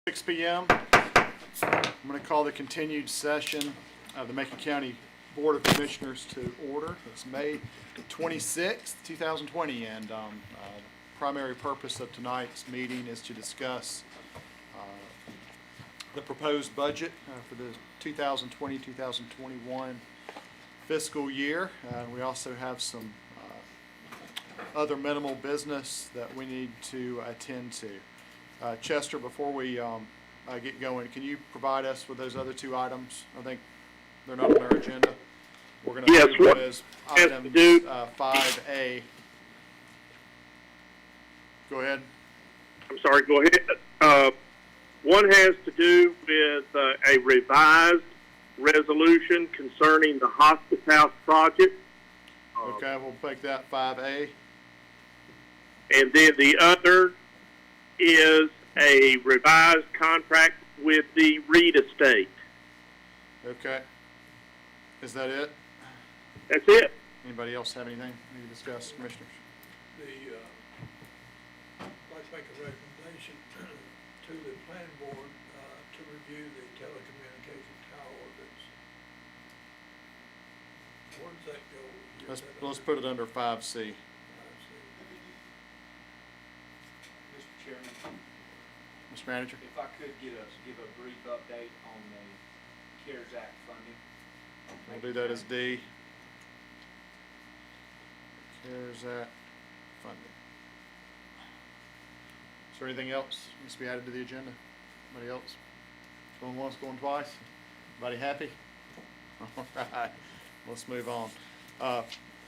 6 p.m. I'm going to call the continued session of the Macon County Board of Commissioners to order. It's May 26th, 2020, and the primary purpose of tonight's meeting is to discuss the proposed budget for the 2020-2021 fiscal year. We also have some other minimal business that we need to attend to. Chester, before we get going, can you provide us with those other two items? I think they're not on our agenda. We're going to do them as items 5A. Go ahead. I'm sorry, go ahead. One has to do with a revised resolution concerning the hospice house project. Okay, we'll make that 5A. And then the other is a revised contract with the Reed estate. Okay. Is that it? That's it. Anybody else have anything we need to discuss, commissioners? I'd like to make a recommendation to the planning board to review the telecommunication tower that's, where does that go? Let's put it under 5C. Mr. Chairman, Mr. Manager? if I could give a brief update on the CARES Act funding. We'll do that as D. CARES Act funding. Is there anything else that needs to be added to the agenda? Anybody else? Going once, going twice? Everybody happy? All right, let's move on.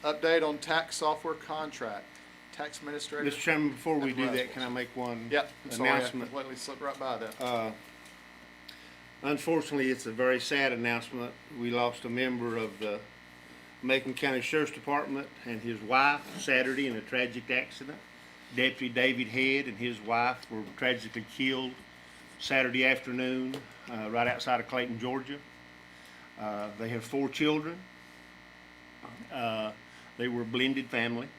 Update on tax software contract. Tax administrator? Mr. Chairman, before we do that, can I make one Yep, sorry, I announcement? completely slipped right by that. Unfortunately, it's a very sad announcement. We lost a member of the Macon County Sheriff's Department and his wife Saturday in a tragic accident. Deputy David Head and his wife were tragically killed Saturday afternoon right outside of Clayton, Georgia. They have 4 children. They were a blended family.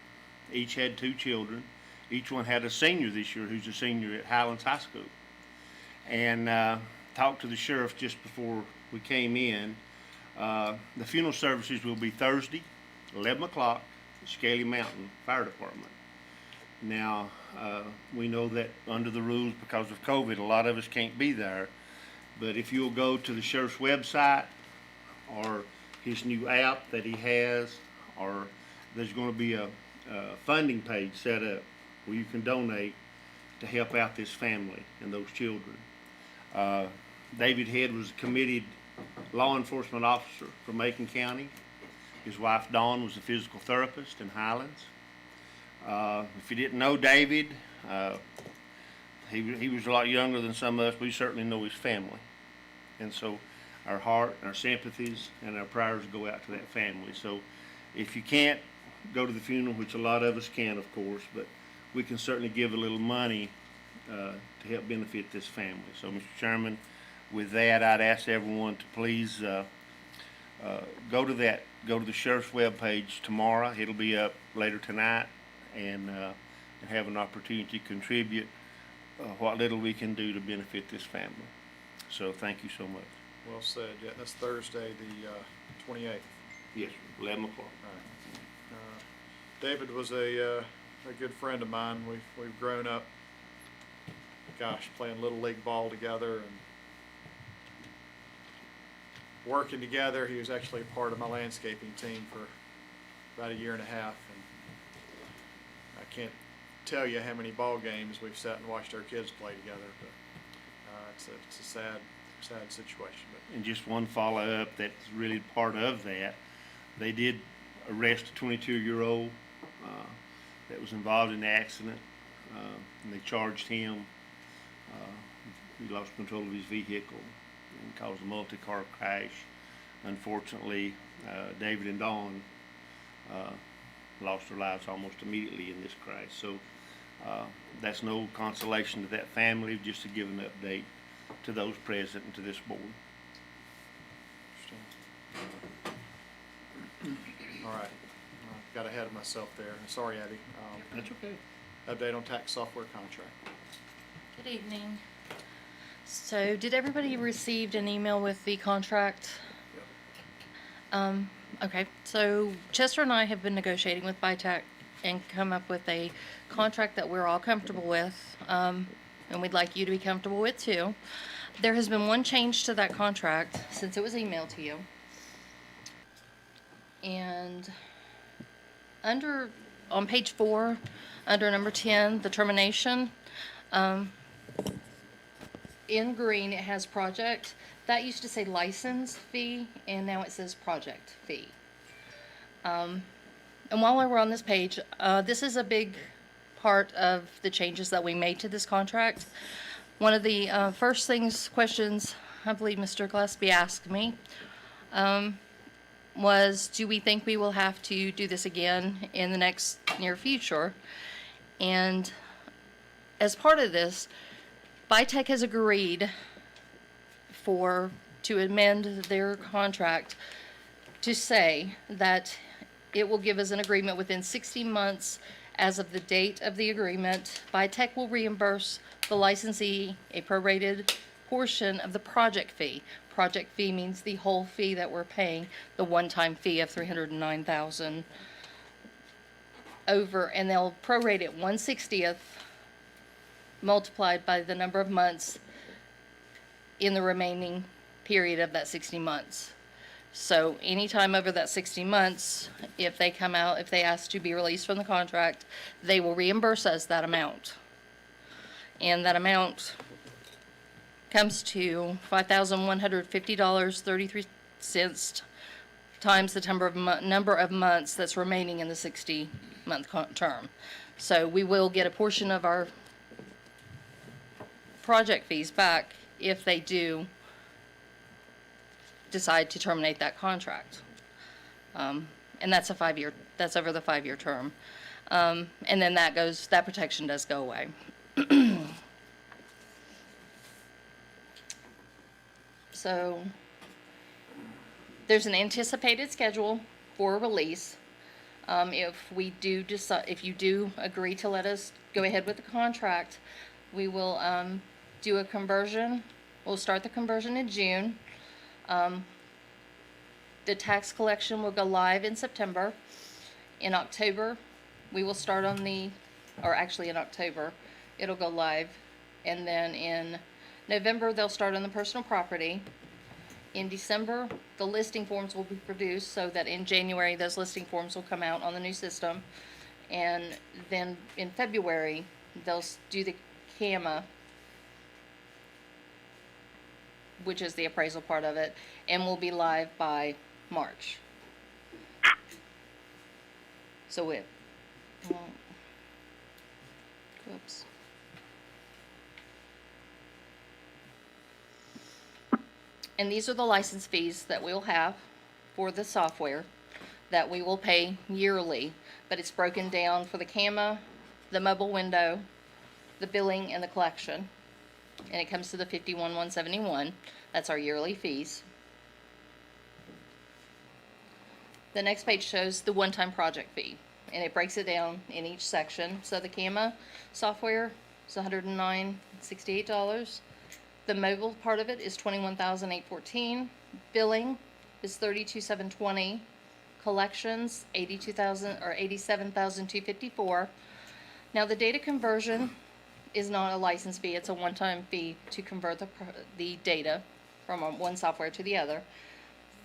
Each had 2 children. Each one had a senior this year who's a senior at Highlands High School. And talked to the sheriff just before we came in. The funeral services will be Thursday, 11 o'clock, Scaly Mountain Fire Department. Now, we know that under the rules, because of COVID, a lot of us can't be there. But if you'll go to the sheriff's website or his new app that he has, or there's going to be a funding page set up where you can donate to help out this family and those children. David Head was a committed law enforcement officer for Macon County. His wife Dawn was a physical therapist in Highlands. If you didn't know David, he was a lot younger than some of us. We certainly know his family. And so our heart, our sympathies, and our prayers go out to that family. So if you can't go to the funeral, which a lot of us can, of course, but we can certainly give a little money to help benefit this family. So, Mr. Chairman, with that, I'd ask everyone to please go to the sheriff's webpage tomorrow. It'll be up later tonight, and have an opportunity to contribute what little we can do to benefit this family. So, thank you so much. Well said. Yeah, that's Thursday, the 28th. Yes, 11 o'clock. David was a good friend of mine. We've grown up, gosh, playing little league ball together and working together. He was actually a part of my landscaping team for about 1.5 years, and I can't tell you how many ball games we've sat and watched our kids play together. But it's a sad situation. But And just one follow-up that's really part of that, they did arrest a 22-year-old that was involved in the accident, and they charged him. He lost control of his vehicle and caused a multi-car crash. Unfortunately, David and Dawn lost their lives almost immediately in this crash. So that's no consolation to that family, just to give an update to those present and to this board. all right, got ahead of myself there. Sorry, Abby. That's okay. Update on tax software contract. Good evening. So, did everybody receive an email with the contract? Okay, so Chester and I have been negotiating with Bitech and come up with a contract that we're all comfortable with, and we'd like you to be comfortable with too. There has been one change to that contract since it was emailed to you. And on page 4, under number 10, the termination, in green it has project. That used to say license fee, and now it says project fee. And while we're on this page, this is a big part of the changes that we made to this contract. One of the questions I believe Mr. Gillespie asked me was, do we think we will have to do this again in the next near future? And as part of this, Bitech has agreed to amend their contract to say that it will give us an agreement within 60 months as of the date of the agreement. Bitech will reimburse the licensee a prorated portion of the project fee. Project fee means the whole fee that we're paying, the one-time fee of $309,000 over, and they'll prorate it 1/60th multiplied by the number of months in the remaining period of that 60 months. So anytime over that 60 months, if they ask to be released from the contract, they will reimburse us that amount. And that amount comes to $5,150.33 times the number of months that's remaining in the 60-month term. So we will get a portion of our project fees back if they do decide to terminate that contract. And that's over the 5-year term. And then that protection does go away. So there's an anticipated schedule for release. If you do agree to let us go ahead with the contract, we will do a conversion. We'll start the conversion in June. The tax collection will go live in September. In October, we will start in October, it'll go live. And then in November, they'll start on the personal property. In December, the listing forms will be produced so that in January, those listing forms will come out on the new system. And then in February, they'll do the CAMA, which is the appraisal part of it, and will be live by March. So whoops. And these are the license fees that we'll have for the software that we will pay yearly, but it's broken down for the CAMA, the mobile window, the billing, and the collection. And it comes to the $51,171. That's our yearly fees. The next page shows the one-time project fee, and it breaks it down in each section. So the CAMA software is $109.68. The mobile part of it is $21,814. Billing is $32,720. Collections $87,254. Now the data conversion is not a license fee; it's a one-time fee to convert the data from one software to the other.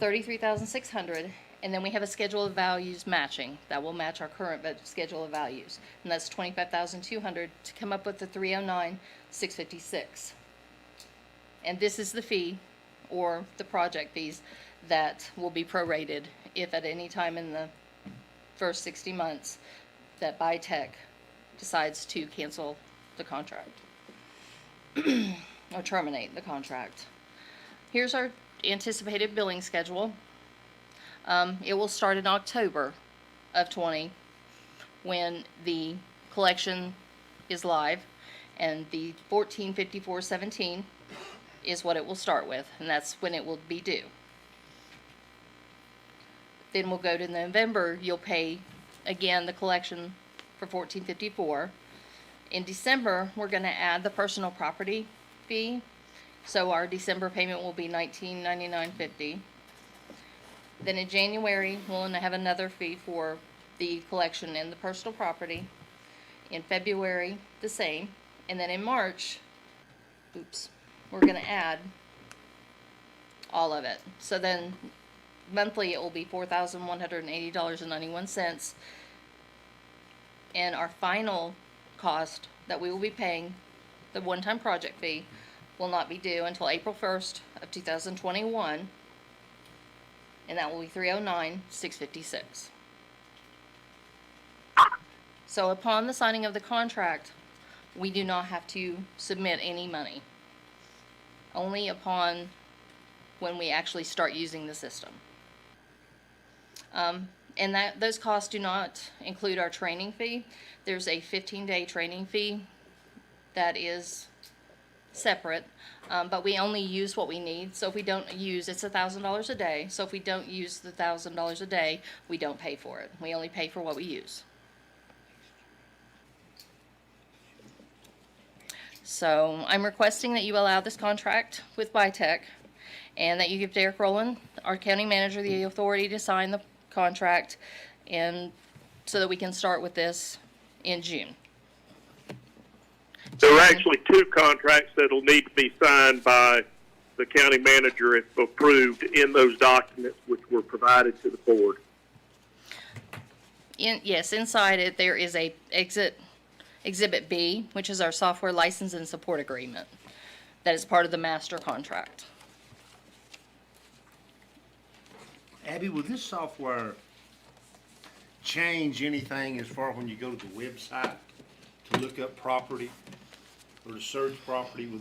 $33,600, and then we have a schedule of values matching that will match our current schedule of values, and that's $25,200 to come up with the $309,656. And this is the fee, or the project fees, that will be prorated if at any time in the first 60 months that Bitech decides to cancel the contract or terminate the contract. Here's our anticipated billing schedule. It will start in October of 20 when the collection is live, and the $1454.17 is what it will start with, and that's when it will be due. Then we'll go to November. You'll pay again the collection for $1454. In December, we're going to add the personal property fee, So our December payment will be $19.99.50. Then in January, we'll have another fee for the collection and the personal property. In February, the same. And then in March, we're gonna add all of it. So then monthly it will be $4,180.91. And our final cost that we will be paying, the one-time project fee, will not be due until April 1st of 2021. And that will be $309,656. So upon the signing of the contract, we do not have to submit any money. Only upon when we actually start using the system. And those costs do not include our training fee. There's a 15-day training fee that is separate, but we only use what we need. So if we don't use, it's $1,000 a day. So if we don't use the $1,000 a day, we don't pay for it. We only pay for what we use. So I'm requesting that you allow this contract with Bitech and that you give Derek Rowland, our county manager, the authority to sign the contract, and so that we can start with this in June. There are actually two contracts that'll need to be signed by the county manager if approved in those documents which were provided to the board. Yes, inside it there is a Exhibit B, which is our software license and support agreement. That is part of the master contract. Abby, will this software change anything as far when you go to the website to look up property or to search property? Will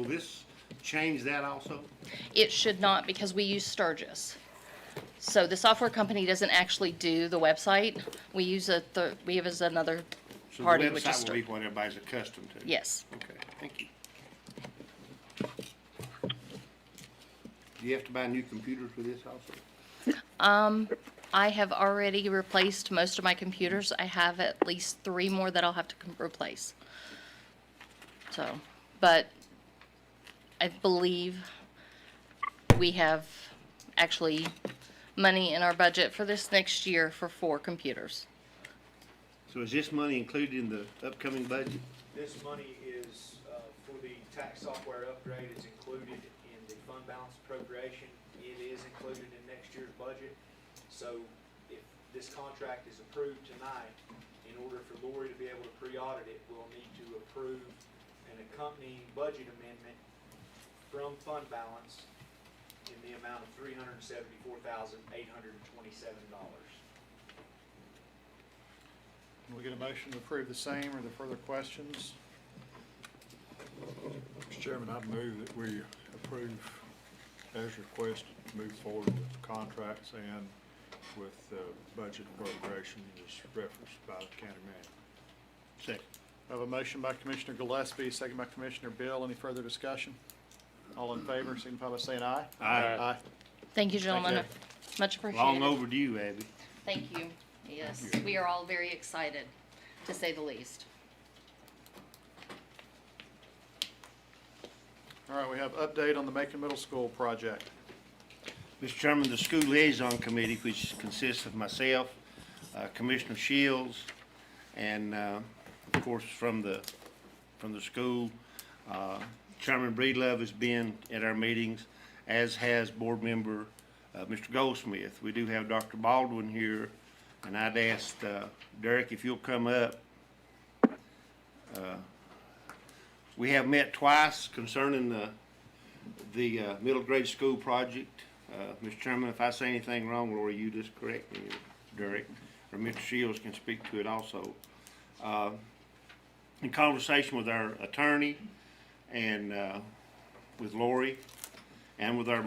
this change that also? It should not, because we use Sturgis. So the software company doesn't actually do the website. We use we have another So party, the which is website will be what everybody's accustomed to? Yes. Okay, thank you. Do you have to buy new computers for this also? I have already replaced most of my computers. I have at least 3 more that I'll have to replace. So, but I believe we have actually money in our budget for this next year for 4 computers. So is this money included in the upcoming budget? This money is, for the tax software upgrade, is included in the fund balance appropriation. It is included in next year's budget. So if this contract is approved tonight, in order for Lori to be able to pre-audit it, we'll need to approve an accompanying budget amendment from fund balance in the amount of $374,827. Can we get a motion to approve the same? Are there further questions? Mr. Chairman, I'd move that we approve as requested, move forward with the contracts and with budget appropriation as referenced by the county manager. Second. I have a motion by Commissioner Gillespie, second by Commissioner Bill. Any further discussion? All in favor, signify by saying aye. Aye. Aye. Thank you, gentlemen. you. Much appreciated. Long overdue, Abby. Thank you. Yes, we are all very excited, to say the least. All right, we have update on the Macon Middle School project. Mr. Chairman, the School Liaison Committee, which consists of myself, Commissioner Shields, and, of course, from the school, Chairman Breedlove has been at our meetings, as has Board Member Mr. Goldsmith. We do have Dr. Baldwin here, and I'd asked Derek if you'll come up. We have met twice concerning the middle grade school project. Mr. Chairman, if I say anything wrong, Lori, you just correct me, Derek, or Mr. Shields can speak to it also. In conversation with our attorney and with Lori and with our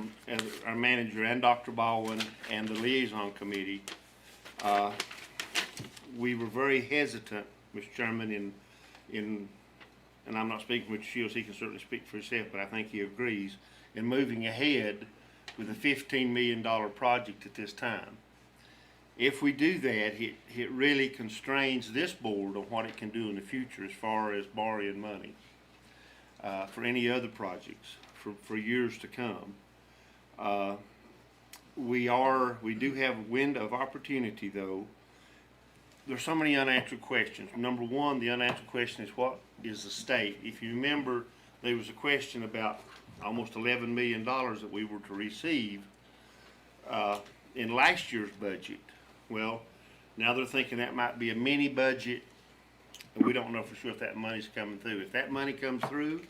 manager and Dr. Baldwin and the liaison committee, we were very hesitant, Mr. Chairman, and I'm not speaking for Mr. Shields, he can certainly speak for himself, but I think he agrees, in moving ahead with a $15 million project at this time. If we do that, it really constrains this board on what it can do in the future as far as borrowing money. for any other projects for years to come. We do have a window of opportunity though. There's so many unanswered questions. Number one, the unanswered question is what is the state? If you remember, there was a question about almost $11 million that we were to receive in last year's budget. Well, now they're thinking that might be a mini budget, and we don't know for sure if that money's coming through. If that money comes through,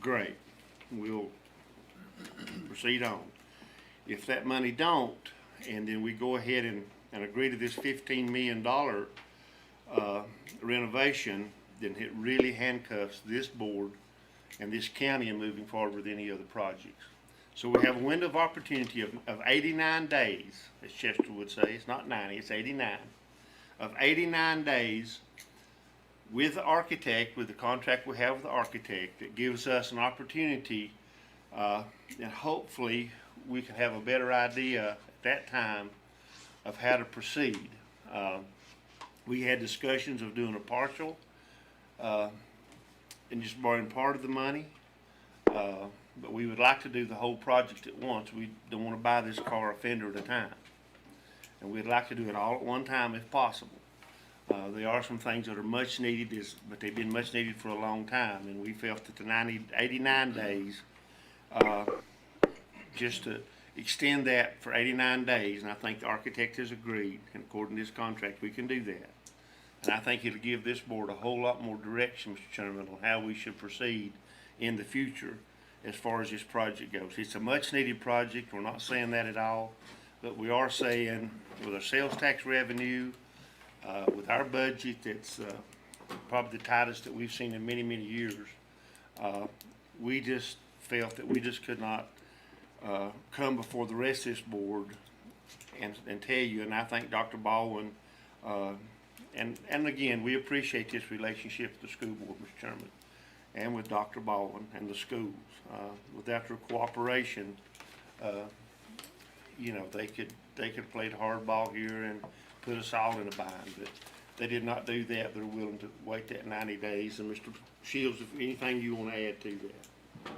great, we'll proceed on. If that money don't, and then we go ahead and agree to this $15 million renovation, then it really handcuffs this board and this county in moving forward with any other projects. So we have a window of opportunity of 89 days, as Chester would say. It's not 90, it's 89. Of 89 days with the architect, with the contract we have with the architect, that gives us an opportunity, and hopefully we can have a better idea at that time of how to proceed. We had discussions of doing a partial and just borrowing part of the money, but we would like to do the whole project at once. We don't want to buy this car a fender at a time, and we'd like to do it all at one time if possible. There are some things that are much needed, but they've been much needed for a long time, and we felt that the 89 days, just to extend that for 89 days, and I think the architect has agreed, and according to this contract, we can do that. And I think it'll give this board a whole lot more direction, Mr. Chairman, on how we should proceed in the future as far as this project goes. It's a much needed project. We're not saying that at all, but we are saying with our sales tax revenue, with our budget that's probably the tightest that we've seen in many, many years, we just felt that we just could not come before the rest of this board and tell you, and I think Dr. Baldwin, and again, we appreciate this relationship with the school board, Mr. Chairman, and with Dr. Baldwin and the schools. Without their cooperation, you know, they could have played hardball here and put us all in a bind, but they did not do that. They're willing to wait that 90 days. And Mr. Shields, if anything you want to add to that?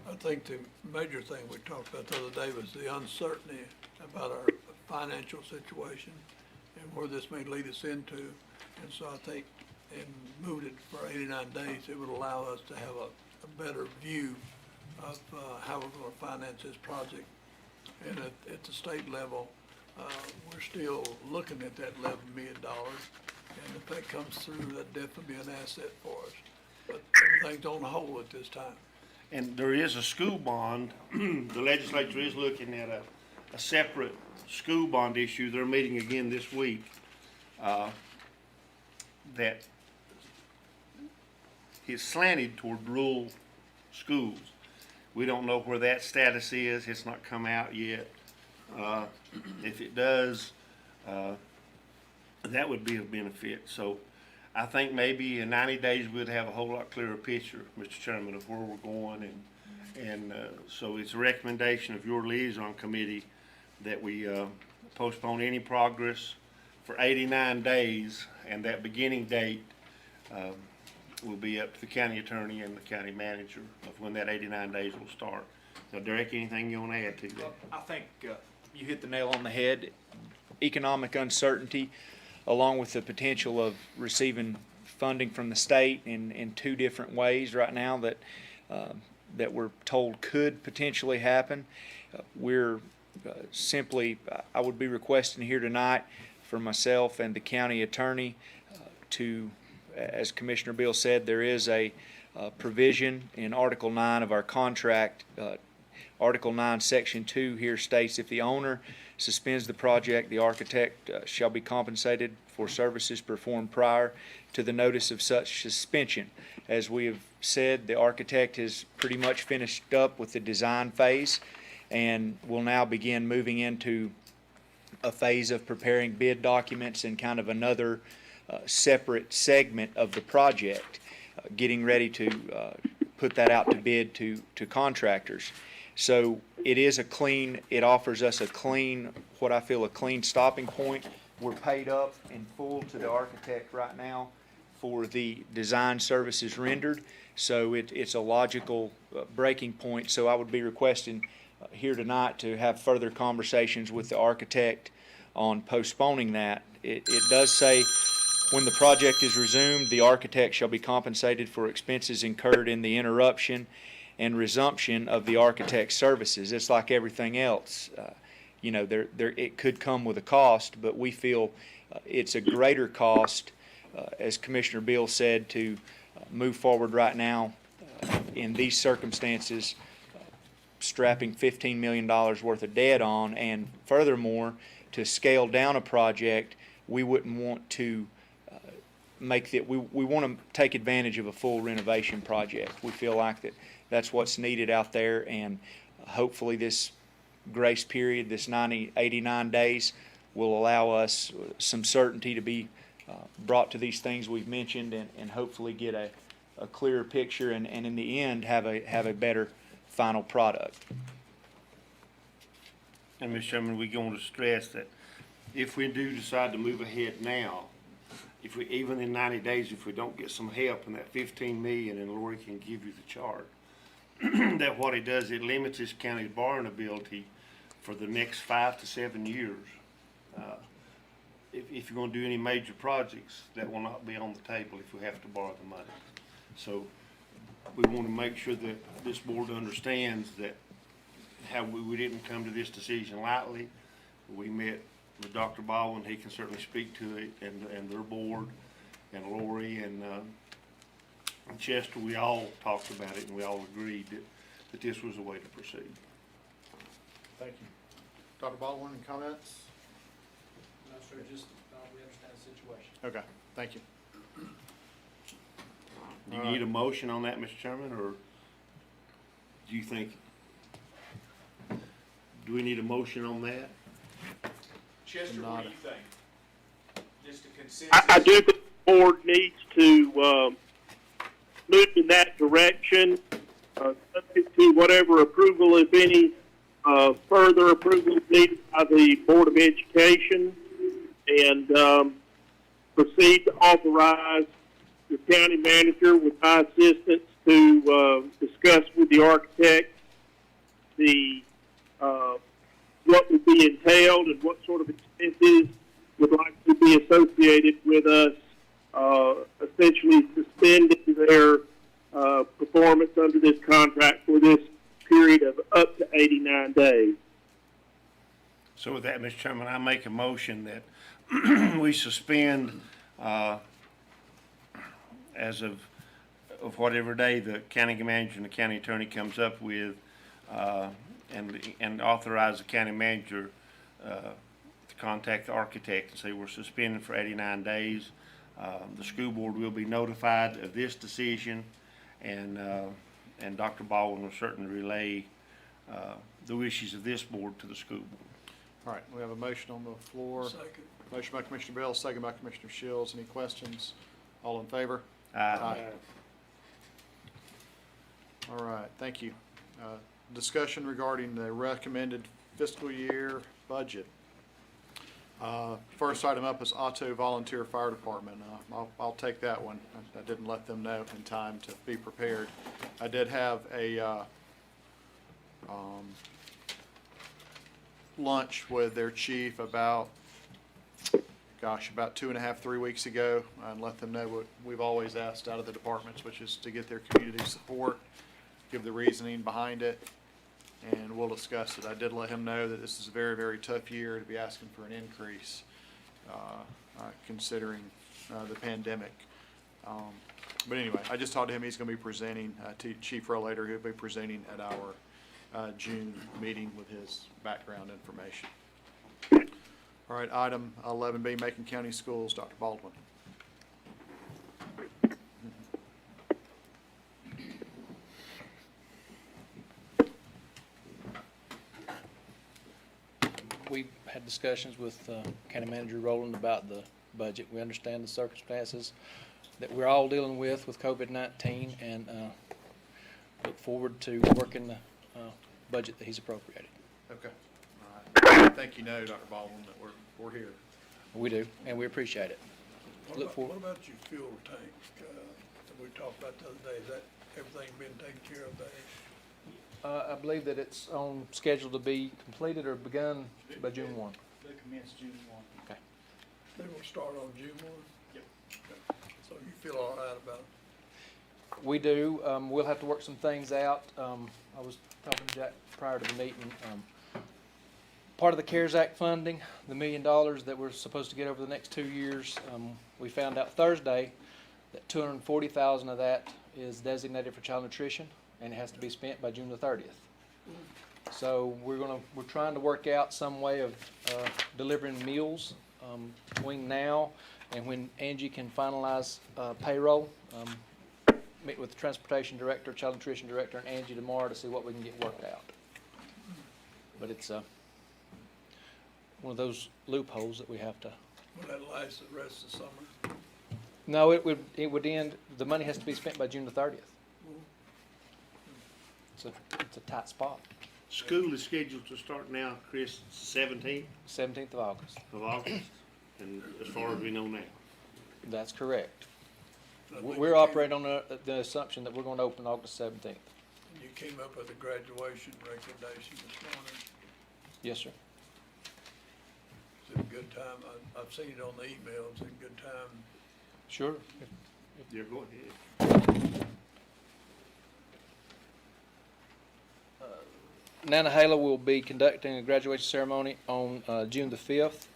I think the major thing we talked about the other day was the uncertainty about our financial situation and where this may lead us into. And so I think in moving it for 89 days, it would allow us to have a better view of how we're going to finance this project. And at the state level, we're still looking at that $11 million. And if that comes through, that'd definitely be an asset for us. But everything's on hold at this time. And there is a school bond. The legislature is looking at a separate school bond issue. They're meeting again this week. That is slanted toward rural schools. We don't know where that status is. It's not come out yet. If it does, that would be a benefit. So I think maybe in 90 days we'd have a whole lot clearer picture, Mr. Chairman, of where we're going. And so it's a recommendation of your liaison committee that we postpone any progress for 89 days, and that beginning date will be up to the county attorney and the county manager of when that 89 days will start. So Derek, anything you want to add to that? I think you hit the nail on the head. Economic uncertainty, along with the potential of receiving funding from the state in two different ways right now that we're told could potentially happen. We're simply, I would be requesting here tonight for myself and the county attorney to, as Commissioner Bill said, there is a provision in Article 9 of our contract. Article 9, Section 2 here states, if the owner suspends the project, the architect shall be compensated for services performed prior to the notice of such suspension. As we have said, the architect has pretty much finished up with the design phase and will now begin moving into a phase of preparing bid documents and kind of another separate segment of the project, getting ready to put that out to bid to contractors. So it is a clean, it offers us a clean, what I feel a clean stopping point. We're paid up in full to the architect right now for the design services rendered. So it's a logical breaking point. So I would be requesting here tonight to have further conversations with the architect on postponing that. It does say, when the project is resumed, the architect shall be compensated for expenses incurred in the interruption and resumption of the architect's services. It's like everything else. You know, it could come with a cost, but we feel it's a greater cost, as Commissioner Bill said, to move forward right now in these circumstances, strapping $15 million worth of debt on, and furthermore, to scale down a project, we wouldn't want to make that, we want to take advantage of a full renovation project. We feel like that's what's needed out there, and hopefully this grace period, this 89 days, will allow us some certainty to be brought to these things we've mentioned, and hopefully get a clearer picture, and in the end have a better final product. And Mr. Chairman, we're going to stress that if we do decide to move ahead now, if we, even in 90 days, if we don't get some help in that 15 million, and Lori can give you the chart, that what it does, it limits this county's borrowing ability for the next 5 to 7 years. If you're going to do any major projects, that will not be on the table if we have to borrow the money. So we want to make sure that this board understands that how we didn't come to this decision lightly. We met with Dr. Baldwin. He can certainly speak to it, and their board, and Lori, and Chester. We all talked about it, and we all agreed that this was the way to proceed. Thank you. Dr. Baldwin, any comments? No, sir, just, we understand the situation. Okay, thank you. Do you need a motion on that, Mr. Chairman, or do you think, do we need a motion on that? Chester, what Not do you think? Just a consensus? I do think the board needs to move in that direction, subject to whatever approval, if any, further approval needed by the Board of Education, and proceed to authorize the county manager with my assistance to discuss with the architect the what would be entailed and what sort of expenses would likely be associated with us essentially suspending their performance under this contract for this period of up to 89 days. So with that, Mr. Chairman, I make a motion that we suspend as of whatever day the county manager and the county attorney comes up with, and authorize the county manager to contact the architect and say we're suspending for 89 days. The school board will be notified of this decision, and Dr. Baldwin will certainly relay the wishes of this board to the school board. All right, we have a motion on the floor. Second. Motion by Commissioner Bill, second by Commissioner Shields. Any questions? All in favor? Aye. All right, thank you. Discussion regarding the recommended fiscal year budget. First item up is Otto Volunteer Fire Department. I'll take that one. I didn't let them know in time to be prepared. I did have a lunch with their chief about 2.5, 3 weeks ago, and let them know what we've always asked out of the departments, which is to get their community support, give the reasoning behind it, and we'll discuss it. I did let him know that this is a very, very tough year to be asking for an increase, considering the pandemic. But anyway, I just talked to him. He's going to be presenting to Chief Rollator. He'll be presenting at our June meeting with his background information. All right, item 11B, Macon County Schools, Dr. Baldwin. We had discussions with County Manager Rowland about the budget. We understand the circumstances that we're all dealing with COVID-19, and look forward to working the budget that he's appropriated. Okay. All right. I think you know, Dr. Baldwin, that we're here. We do, and we appreciate it. What Look about, forward. what about your fuel tank that we talked about the other day? Is that everything being taken care of there? I believe that it's on schedule to be completed or begun by June 1. They commence June 1. Okay. They will start on June 1? Yep. So you feel all right about it? We do. We'll have to work some things out. I was talking to Jack prior to the meeting. Part of the CARES Act funding, the $1 million that we're supposed to get over the next 2 years, we found out Thursday that 240,000 of that is designated for child nutrition, and it has to be spent by June the 30th. So we're trying to work out some way of delivering meals between now and when Angie can finalize payroll. Meet with the transportation director, child nutrition director, and Angie tomorrow to see what we can get worked out. But it's one of those loopholes that we have to. Will that last the rest of the summer? No, it would end. The money has to be spent by June the 30th. It's a tight spot. School is scheduled to start now, Chris, 17th 17th of August. of August, and as far as we know now. That's correct. I think We're you operating on the assumption that we're going to open August 17th. You came up with a graduation recommendation this morning. Yes, sir. It's a good time. I've seen it on the email. It's a good time. Sure. Yeah, go ahead. Nantahala will be conducting a graduation ceremony on June the 5th.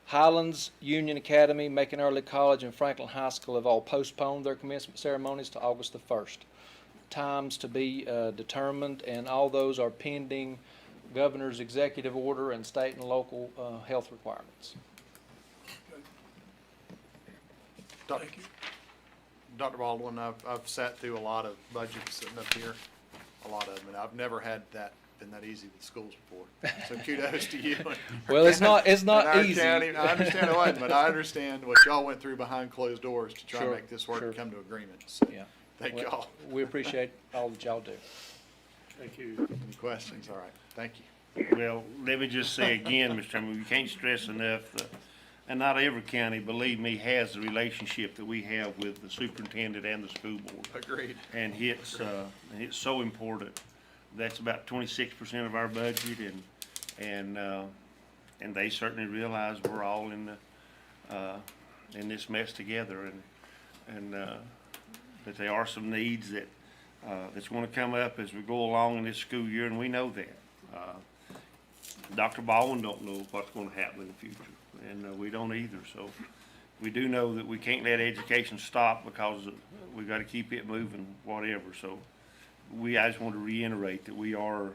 Highlands, Union Academy, Macon Early College, and Franklin High School have all postponed their commencement ceremonies to August the 1st. Times to be determined, and all those are pending governor's executive order and state and local health requirements. Doc- Thank you. Dr. Baldwin, I've sat through a lot of budgets sitting up here, a lot of them, and I've never had that been that easy with schools before. So kudos to you. Well, it's not And our easy. county. I understand it wasn't, but I understand what y'all went through behind closed doors to try Sure, and make this work sure. and come to agreement. So Yeah. thank Well, y'all. We appreciate all that y'all do. Thank you. Any questions? All right. Thank you. Well, let me just say again, Mr. Chairman, we can't stress enough that, and not every county, believe me, has the relationship that we have with the superintendent and the school board. Agreed. And it's so important. That's about 26% of our budget, and they certainly realize we're all in this mess together, and that there are some needs that's going to come up as we go along in this school year, and we know that. Dr. Baldwin don't know what's going to happen in the future, and we don't either. So we do know that we can't let education stop because we got to keep it moving, whatever. So I just want to reiterate that we are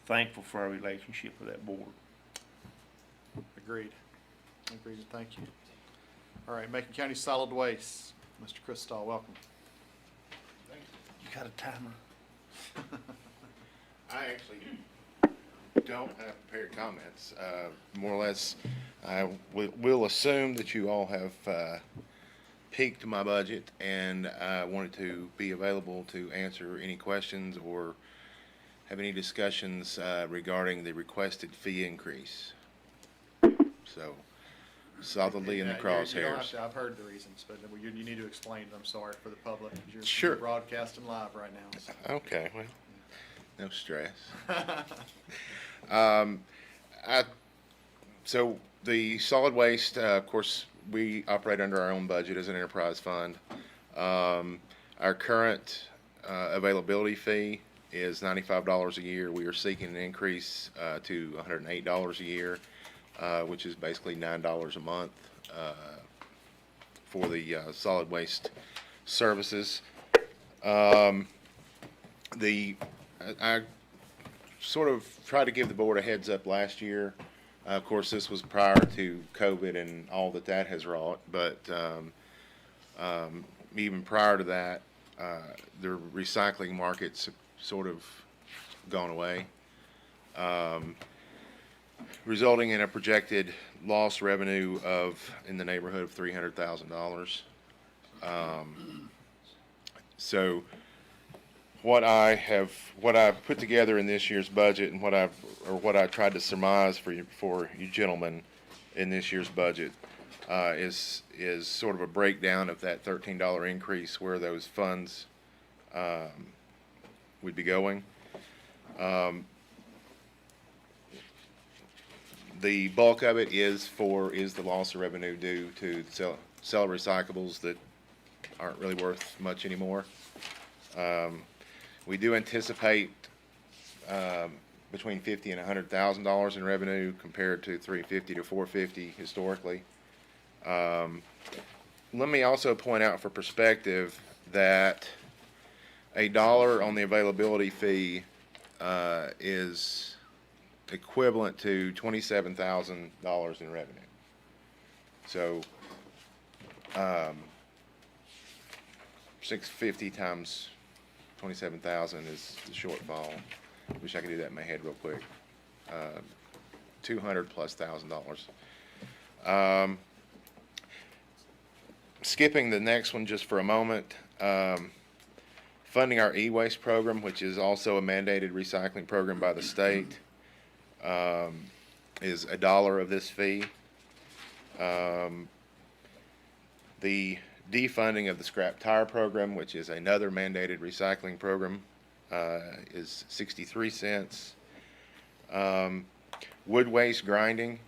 thankful for our relationship with that board. Agreed. Agreed. Thank you. All right. Macon County Solid Waste. Mr. Chris Stahl, welcome. You got a timer? I actually don't have prepared comments. More or less, I will assume that you all have peaked my budget, and I wanted to be available to answer any questions or have any discussions regarding the requested fee increase. So, solidly in the You don't have crosshairs. to- I've heard the reasons, but you need to explain it. I'm sorry for the public. You're Sure. broadcasting live right now. So. Okay, well, no stress. So the solid waste, of course, we operate under our own budget as an enterprise fund. Our current availability fee is $95 a year. We are seeking an increase to $108 a year, which is basically $9 a month for the solid waste services. I sort of tried to give the board a heads up last year. Of course, this was prior to COVID and all that has wrought, but even prior to that, the recycling markets have sort of gone away, resulting in a projected lost revenue of in the neighborhood of $300,000. So what I've put together in this year's budget and what I tried to surmise for you gentlemen in this year's budget is sort of a breakdown of that $13 increase, where those funds would be going. The bulk of it is the loss of revenue due to sell of recyclables that aren't really worth much anymore. We do anticipate between $50,000 and $100,000 in revenue compared to $350 to $450 historically. Let me also point out for perspective that $1 on the availability fee is equivalent to $27,000 in revenue. So 650 times 27,000 is the shortfall. Wish I could do that in my head real quick. $200,000+. Skipping the next one just for a moment. Funding our e-waste program, which is also a mandated recycling program by the state, is $1 of this fee. The defunding of the scrap tire program, which is another mandated recycling program, is 63 cents. Wood waste grinding,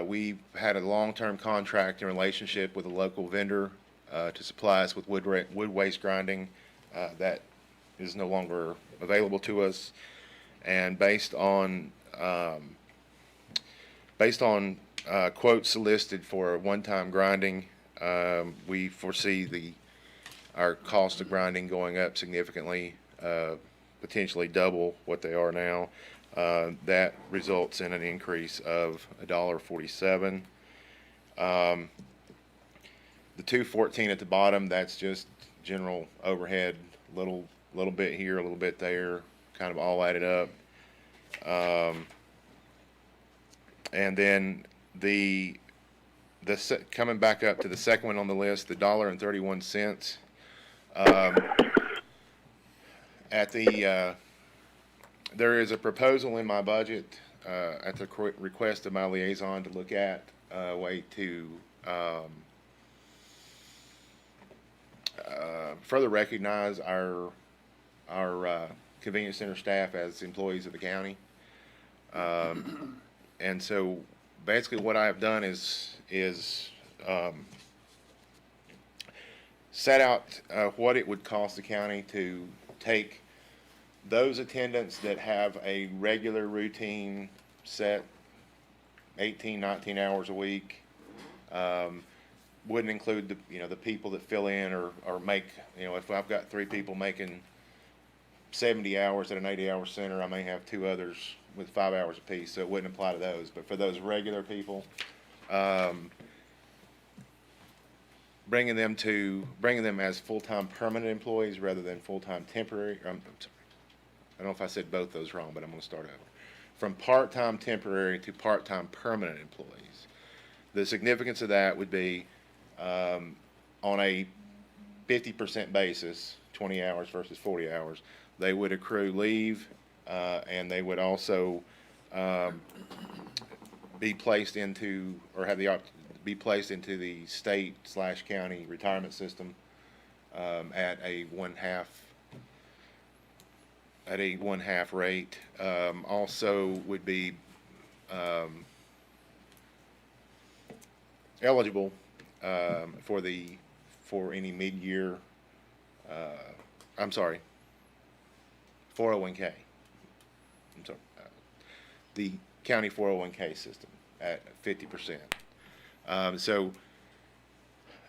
we had a long-term contract and relationship with a local vendor to supply us with wood waste grinding. That is no longer available to us, and based on quotes solicited for one-time grinding, we foresee our cost of grinding going up significantly, potentially double what they are now. That results in an increase of $1.47. The $2.14 at the bottom, that's just general overhead, little bit here, a little bit there, kind of all added up. And then coming back up to the second one on the list, the $1.31. There is a proposal in my budget at the request of my liaison to look at a way to further recognize our convenience center staff as employees of the county. And so basically what I have done is set out what it would cost the county to take those attendants that have a regular routine set 18, 19 hours a week, wouldn't include the people that fill in or make, if I've got 3 people making 70 hours at an 80-hour center, I may have 2 others with 5 hours apiece, so it wouldn't apply to those. But for those regular people, bringing them as full-time permanent employees rather than full-time temporary. I don't know if I said both those wrong, but I'm going to start over. From part-time temporary to part-time permanent employees. The significance of that would be on a 50% basis, 20 hours versus 40 hours, they would accrue leave, and they would also be placed into, or have the be placed into the state/county retirement system at a one-half rate. Also would be eligible for any mid-year, 401k. I'm sorry, the county 401k system at 50%. So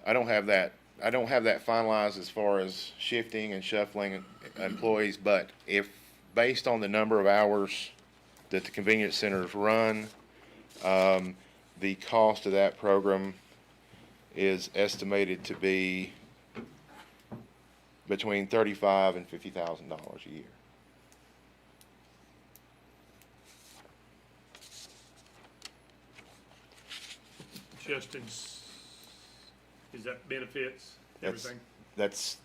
I don't have that finalized as far as shifting and shuffling employees, but if based on the number of hours that the convenience centers run, the cost of that program is estimated to be between $35,000 and $50,000 a year. Justin, is that benefits, everything? That's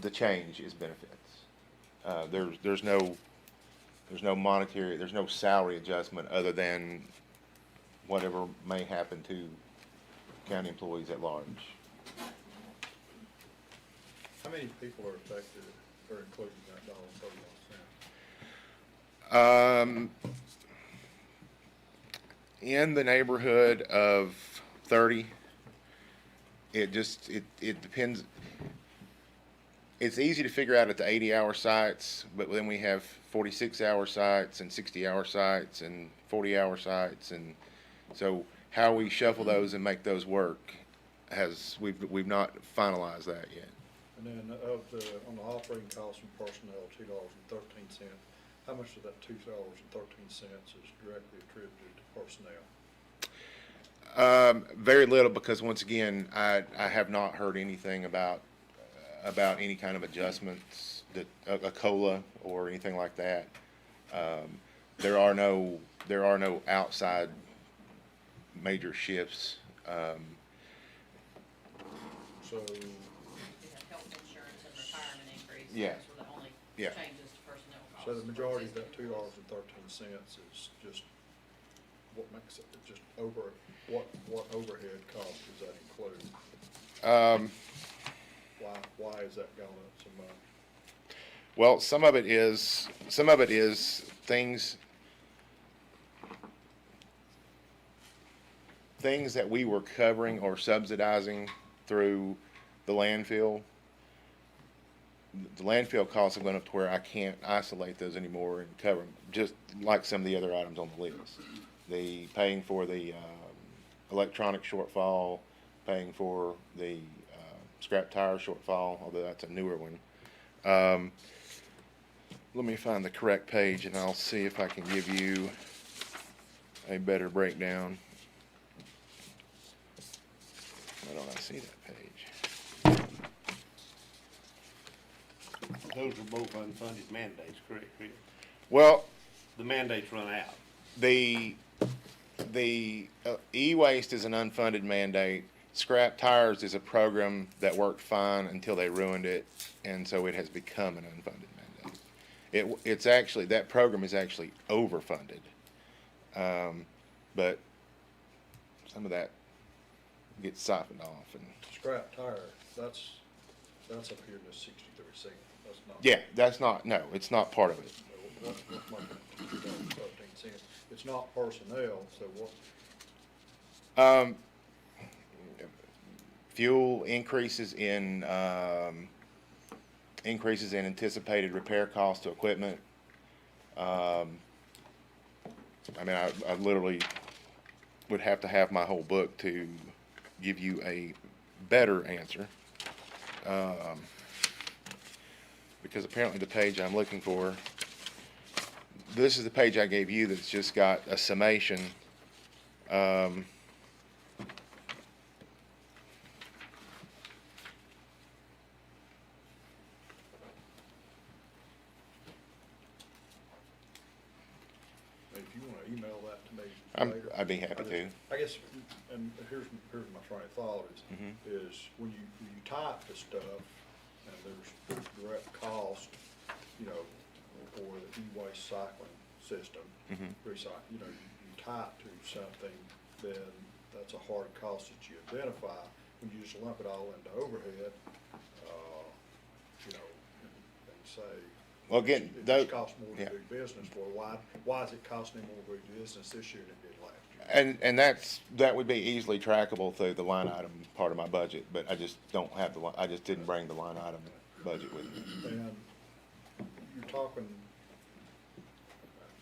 the change is benefits. There's no monetary, there's no salary adjustment other than whatever may happen to county employees at large. many people are affected or including that $1.31? In the neighborhood of 30. It depends. It's easy to figure out at the 80-hour sites, but then we have 46-hour sites and 60-hour sites and 40-hour sites, and so how we shuffle those and make those work we've not finalized that yet. And then on the operating costs and personnel, $2.13, how much of that $2.13 is directly attributed to personnel? Very little, because once again, I have not heard anything about any kind of adjustments, that a COLA or anything like that. There are no outside major shifts. So, We have health insurance and retirement increase. Yeah. Those were the only Yeah. changes to personnel costs. so the majority of that $2.13 is just what makes it, just what overhead cost does that include? Why is that going up so much? Well, some of it is things that we were covering or subsidizing through the landfill. The landfill costs have gone up to where I can't isolate those anymore and cover them, just like some of the other items on the list. The paying for the electronic shortfall, paying for the scrap tire shortfall, although that's a newer one. Let me find the correct page and I'll see if I can give you a better breakdown. Why don't I see that page? Those are both unfunded mandates, correct, Chris? Well, The mandates run out. the e-waste is an unfunded mandate. Scrap tires is a program that worked fine until they ruined it, and so it has become an unfunded mandate. It's actually, that program is actually overfunded. But some of that gets siphoned off, and Scrap tire, that's up here in this 63 cent, that's not. yeah, that's not, no, it's not part of it. What's making it $2.13? It's not personnel, so what? Fuel increases in anticipated repair costs to equipment. I mean, I literally would have to have my whole book to give you a better answer. Because apparently the page I'm looking for, this is the page I gave you that's just got a summation. If you wanna email that to me later. I'd be happy to. I guess, and here's my train of thought is when you type the stuff, and there's direct cost, you know, for the e-waste cycling system, recycle, you know, you type to something, then that's a hard cost that you identify. When you just lump it all into overhead, you know, and say, Well, again, it though, just costs more to yeah. do business for. Why is it costing more to do business this year than it did last year? And that would be easily trackable through the line item part of my budget, but I just don't have I just didn't bring the line item budget with me. And you're talking,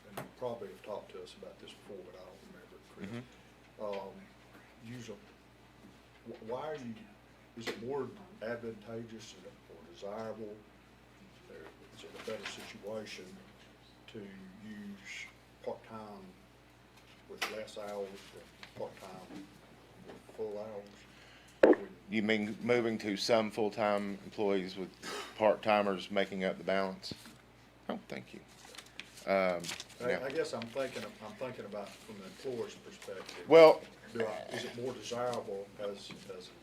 and you probably have talked to us about this before, but I don't remember it, Chris. Usually, why are you, is it more advantageous or desirable, is it a better situation to use part-time with less hours than part-time with full hours? You mean moving to some full-time employees with part-timers making up the balance? Oh, thank you. I guess I'm thinking about from the employer's perspective. Well, Is it more desirable as an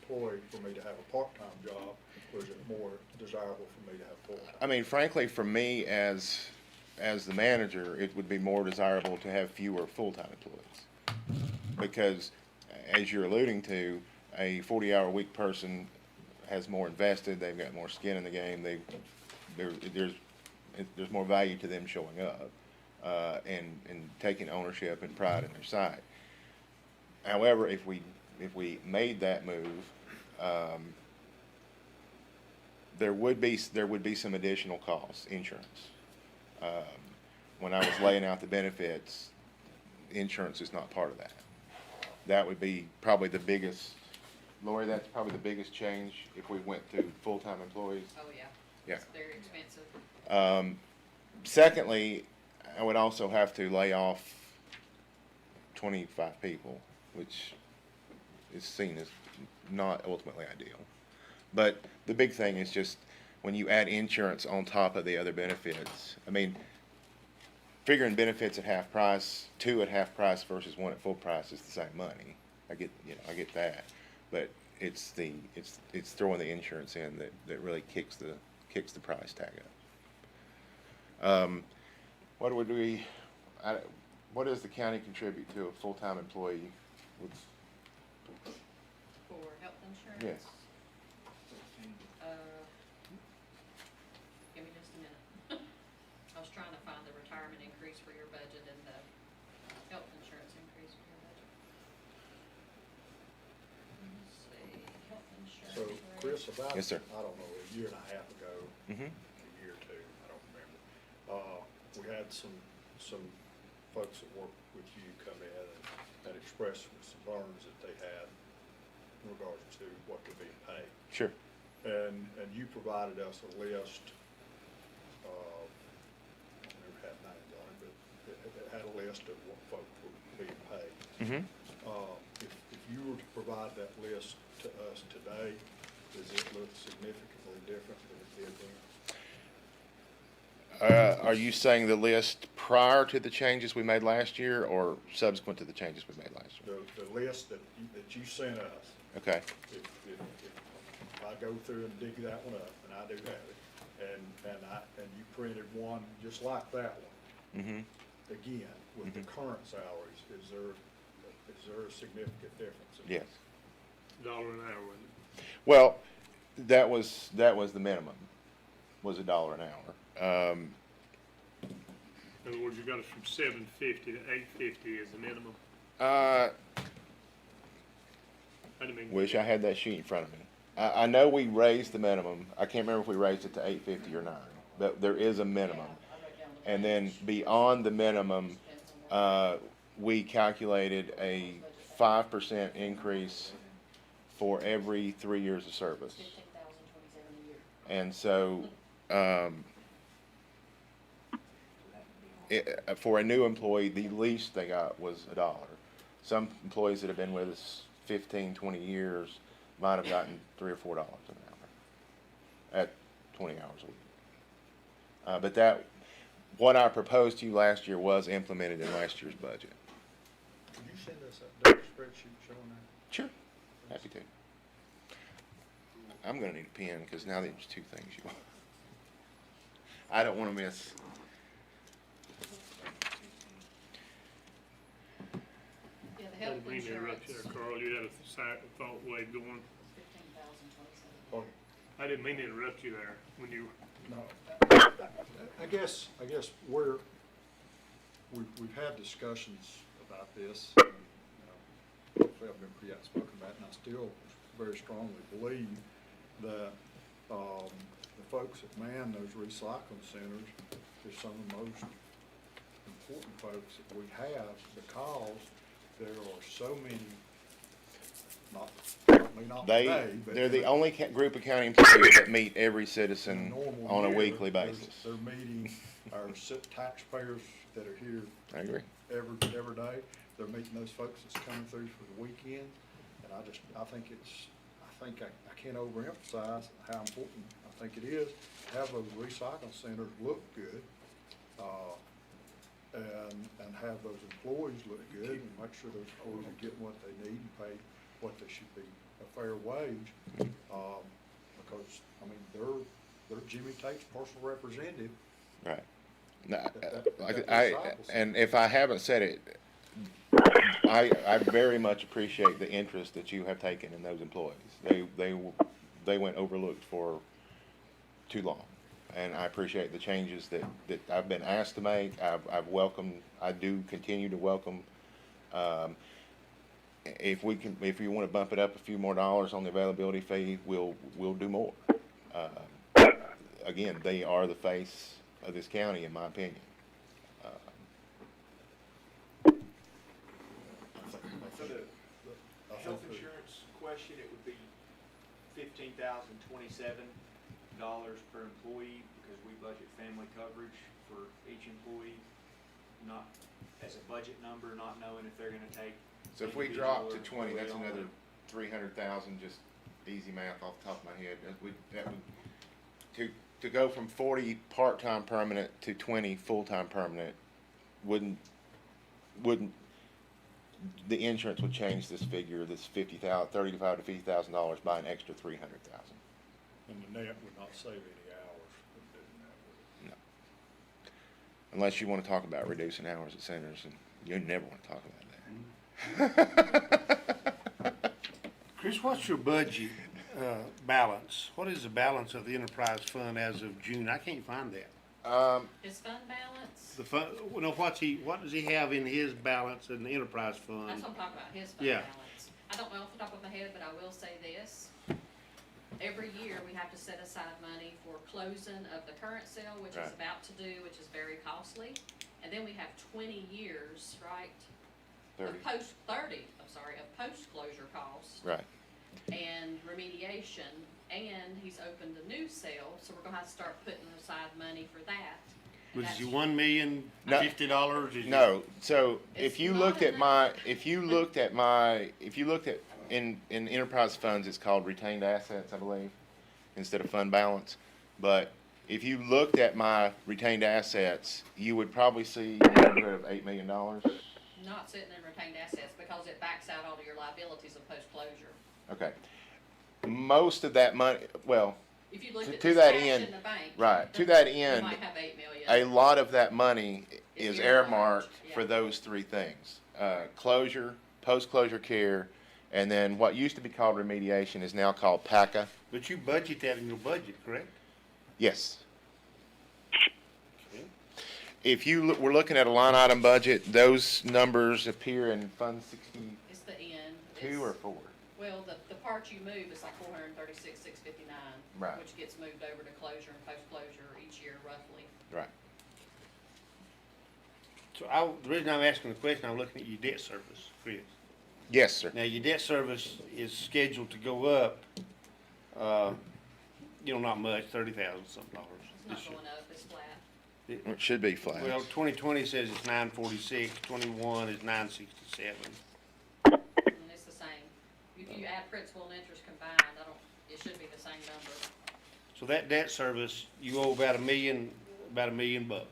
employee for me to have a part-time job, or is it more desirable for me to have full-time? I mean, frankly, for me as the manager, it would be more desirable to have fewer full-time employees. Because, as you're alluding to, a 40-hour week person has more invested, they've got more skin in the game, there's more value to them showing up, and taking ownership and pride in their site. However, if we made that move, there would be some additional costs, insurance. When I was laying out the benefits, insurance is not part of that. That would be probably the biggest, Lori, that's probably the biggest change if we went to full-time employees. Oh, yeah. Yeah. It's very expensive. Secondly, I would also have to lay off 25 people, which is seen as not ultimately ideal. But the big thing is just when you add insurance on top of the other benefits, I mean, figuring benefits at half price, 2 at half price versus 1 at full price is the same money. I get that, but it's throwing the insurance in that really kicks the price tag up. What does the county contribute to a full-time employee with? For health insurance? Yes. Give me just a minute. I was trying to find the retirement increase for your budget and the health insurance increase for your budget. Let's see, health insurance. So, Chris, about, Yes, sir. I don't know, a year and a half ago, Mm-hmm. a year or two, I don't remember, we had some folks that worked with you come in and express some concerns that they had in regards to what they're being paid. Sure. And you provided us a list, I never had names on it, but it had a list of what folks were being paid. Mm-hmm. If you were to provide that list to us today, does it look significantly different than it did then? Are you saying the list prior to the changes we made last year or subsequent to the changes we made last year? The list that you sent us, Okay. if I go through and dig that one up, and I do have it, and you printed one just like that one, Mm-hmm. again, with the current salaries, is there a significant difference? Yes. $1 an hour, wasn't it? Well, that was the minimum, was $1 an hour. In other words, you got us from $7.50 to $8.50 as the minimum. I I didn't mean. wish I had that sheet in front of me. I know we raised the minimum. I can't remember if we raised it to $8.50 or not, but there is a minimum. And then beyond the minimum, we calculated a 5% increase for every 3 years of service. $15,027 a year. And so, for a new employee, the least they got was $1. Some employees that have been with us 15, 20 years might have gotten $3 or $4 an hour at 20 hours a week. But what I proposed to you last year was implemented in last year's budget. Could you send us that spreadsheet showing that? Sure, happy to. I'm gonna need a pen, because now there's 2 things you want. I don't wanna miss. Yeah, the I health didn't mean to insurance, interrupt you there, Carl. You had a thought wave going. $15,027. Oh, I didn't mean to interrupt you there when you. no. I guess we've had discussions about this, and, hopefully I've been pretty outspoken about it, and I still very strongly believe that, the folks that man those recycling centers is some of the most important folks that we have, because there are so many, certainly not today, but. They're the only group of county employees that meet every citizen normal on a year, weekly there's- basis. They're meeting our taxpayers that are here I agree. every day. They're meeting those folks that's coming through for the weekend. And I think I can't overemphasize how important I think it is to have those recycling centers look good, and have those employees look good, and make sure those employees are getting what they need and paid what they should be, a fair wage. Because, I mean, they're Jimmy Tate's personal representative. Right. No, that and if I haven't said it, I very much appreciate the interest that you have taken in those employees. they went overlooked for too long. And I appreciate the changes that I've been asked to make. I've welcomed, I do continue to welcome. If you want to bump it up a few more dollars on the availability fee, we'll do more. Again, they are the face of this county, in my opinion. For the health insurance question, it would be $15,027 per employee, because we budget family coverage for each employee, not as a budget number, not knowing if they're gonna take. So if we drop to 20, that's another 300,000, just easy math off the top of my head. To go from 40 part-time permanent to 20 full-time permanent, wouldn't, the insurance would change this figure, this $35,000 to $50,000 by an extra 300,000. And the net would not save any hours from doing that. No. Unless you want to talk about reducing hours at centers, and you never want to talk about that. Chris, what's your budget balance? What is the balance of the enterprise fund as of June? I can't find that. His fund balance, The fund, well, no, what does he have in his balance in the enterprise fund? that's what I'm talking about, his fund Yeah. balance. I don't know off the top of my head, but I will say this. Every year, we have to set aside money for closing of the current sale, which is Right. about to do, which is very costly. And then we have 20 years, right? 30. Of post-closure costs. Right. And remediation, and he's opened a new sale, so we're gonna have to start putting aside money for that. And Was that's- it $1,050? No, so It's if you not looked at enough. if you looked at in enterprise funds, it's called retained assets, I believe, instead of fund balance. But if you looked at my retained assets, you would probably see a neighborhood of $8 million. Not sitting in retained assets, because it backs out all of your liabilities of post-closure. Okay. Most of that money, well, If you looked To- at to this that cash end, in the bank. right, to that You end, might have 8 million. a lot of that money Is is earmarked, earmarked for yeah. those three things. Closure, post-closure care, and then what used to be called remediation is now called PACA. But you budget that in your budget, correct? Yes. Okay. If you we're looking at a line item budget, those numbers appear in Fund 62 It's the end. or It's- 4. Well, the part you move is like 436,659. Right. Which gets moved over to closure and post-closure each year roughly. Right. So the reason I'm asking the question, I'm looking at your debt service, Chris. Yes, sir. Now, your debt service is scheduled to go up, not much, $30,000 something dollars It's this not year. going up, it's flat. It should be flat. Well, 2020 says it's 946, 21 is 967. And it's the same. If you add principal and interest combined, it should be the same number. So that debt service, you owe about $1 million bucks.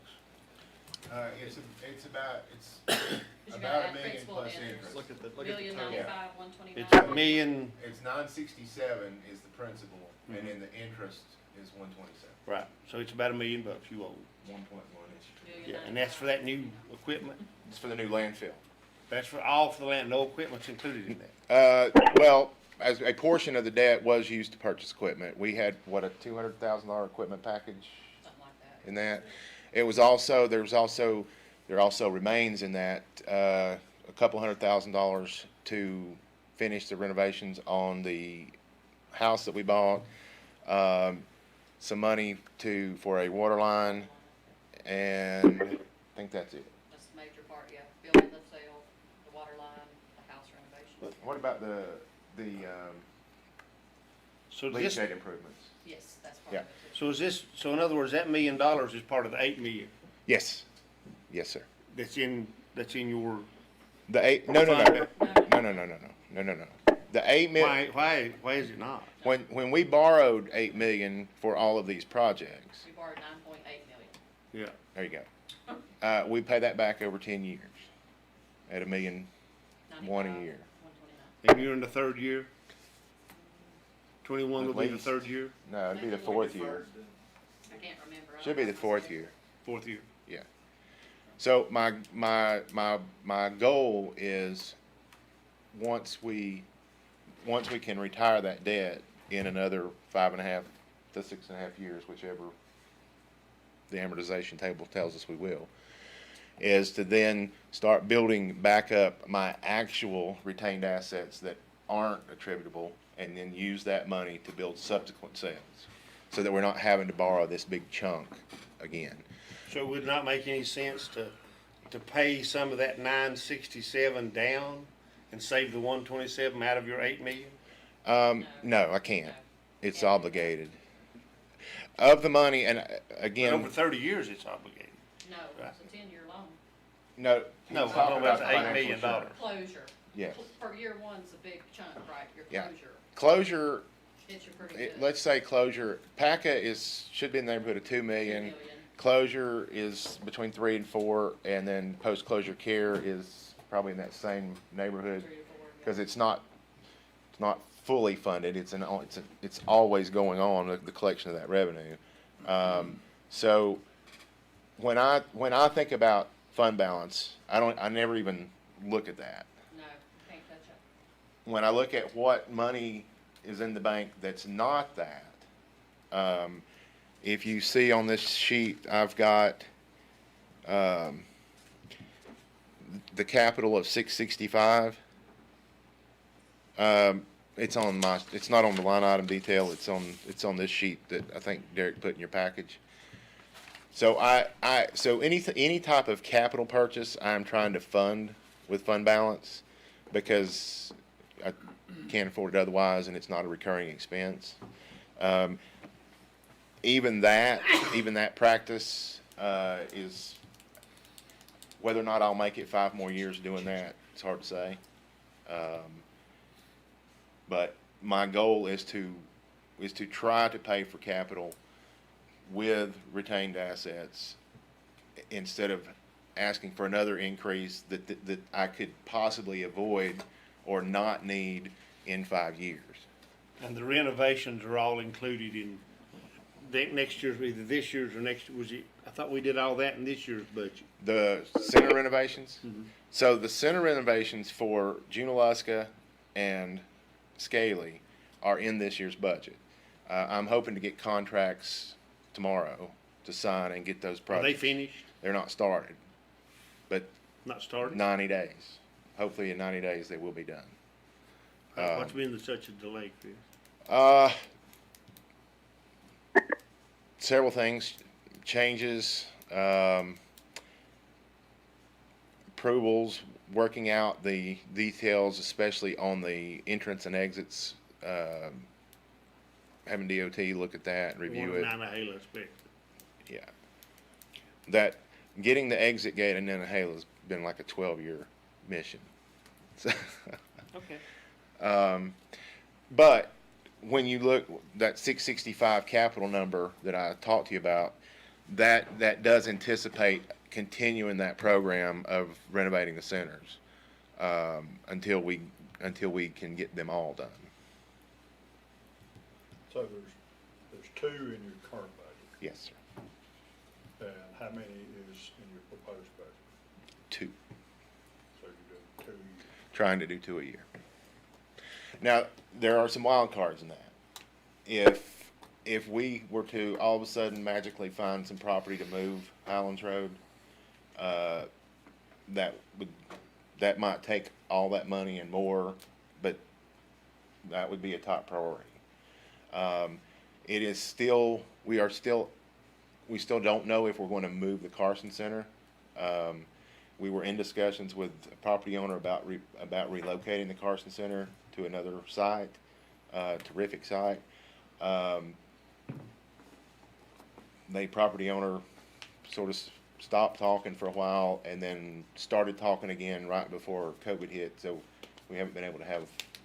It's about You gotta add principal and interest. Look at the Million total. 95, 129. It's $1,000,000, It's 967 is the principal, and then the interest is 127. right, so it's about $1 million bucks you owe. 1.1-ish. Yeah, and that's for that new equipment? It's for the new landfill. That's for the land, no equipment's included in that. Well, as a portion of the debt was used to purchase equipment. We had, a $200,000 equipment package Something like that. in that. There also remains in that, a couple $100,000 to finish the renovations on the house that we bought. Some money for a water line, and I think that's it. That's the major part, yeah. Building the sale, the water line, the house renovation. What about the So leach this, shade improvements? Yes, that's part Yeah. of it too. so in other words, that $1 million is part of the 8 million Yes. Yes, sir. that's in your, The 8, no. No. The 8 million, why is it not? when we borrowed 8 million for all of these projects, We borrowed 9.8 million. Yeah. there you go. We pay that back over 10 years at $1 million, 1 a 95, year. 129. And you're in the third year? 21 At will be the least. third year, No, it'd be the 4th year. I can't remember. I Should don't be the have my 4th year. fourth year. Yeah. So my goal is once we can retire that debt, in another 5.5 to 6.5 years, whichever the amortization table tells us we will, is to then start building back up my actual retained assets that aren't attributable, and then use that money to build subsequent sales, so that we're not having to borrow this big chunk again. So it would not make any sense to pay some of that 967 down and save the 127 out of your 8 million? No, I can't. It's obligated. Of the money, and again, Over 30 years, it's obligated. No, it's a 10-year loan. no. No, he's I'm talking about the the $8 financial million. assurance. Closure. Yes. For year one's a big chunk, right? Your Yeah. closure Closure, hits you pretty good. let's say closure, PACA should be in the neighborhood of 2 2 million. million. Closure is between 3 and 4, and then post-closure care is probably in that same neighborhood, 3 to 4. because it's not fully funded. It's always going on, the collection of that revenue. So when I think about fund balance, I never even look at that. No, can't touch it. When I look at what money is in the bank that's not that, if you see on this sheet, I've got the capital of 665. It's not on the line item detail. It's on this sheet that I think Derek put in your package. So so any type of capital purchase I'm trying to fund with fund balance, because I can't afford it otherwise, and it's not a recurring expense. Even that practice is, whether or not I'll make it 5 more years doing that, it's hard to say. But my goal is to try to pay for capital with retained assets, instead of asking for another increase that I could possibly avoid or not need in 5 years. And the renovations are all included in next year's, either this year's or next, I thought we did all that in this year's budget. The center renovations? So the center renovations for Junaluska and Scaly are in this year's budget. I'm hoping to get contracts tomorrow to sign and get those Are projects. they finished? They're not started, but Not started? 90 days. Hopefully in 90 days they will be done. What's been such a delay, Chris? Several things, changes, approvals, working out the details, especially on the entrance and exits, having DOT look at that and review it. Nantahala expected. Yeah. That, getting the exit gate in Nantahala has been like a 12-year mission. So, Okay. but when you look, that 665 capital number that I talked to you about, that does anticipate continuing that program of renovating the centers, until we can get them all done. So there's 2 in your current budget, Yes, sir. and how many is in your proposed budget? 2. So you're doing 2 a year. Trying to do 2 a year. Now, there are some wild cards in that. If we were to all of a sudden magically find some property to move Highlands Road, that might take all that money and more, but that would be a top priority. It is still, we still don't know if we're going to move the Carson Center. We were in discussions with a property owner about relocating the Carson Center to another site, terrific site. The property owner sort of stopped talking for a while and then started talking again right before COVID hit, so we haven't been able to have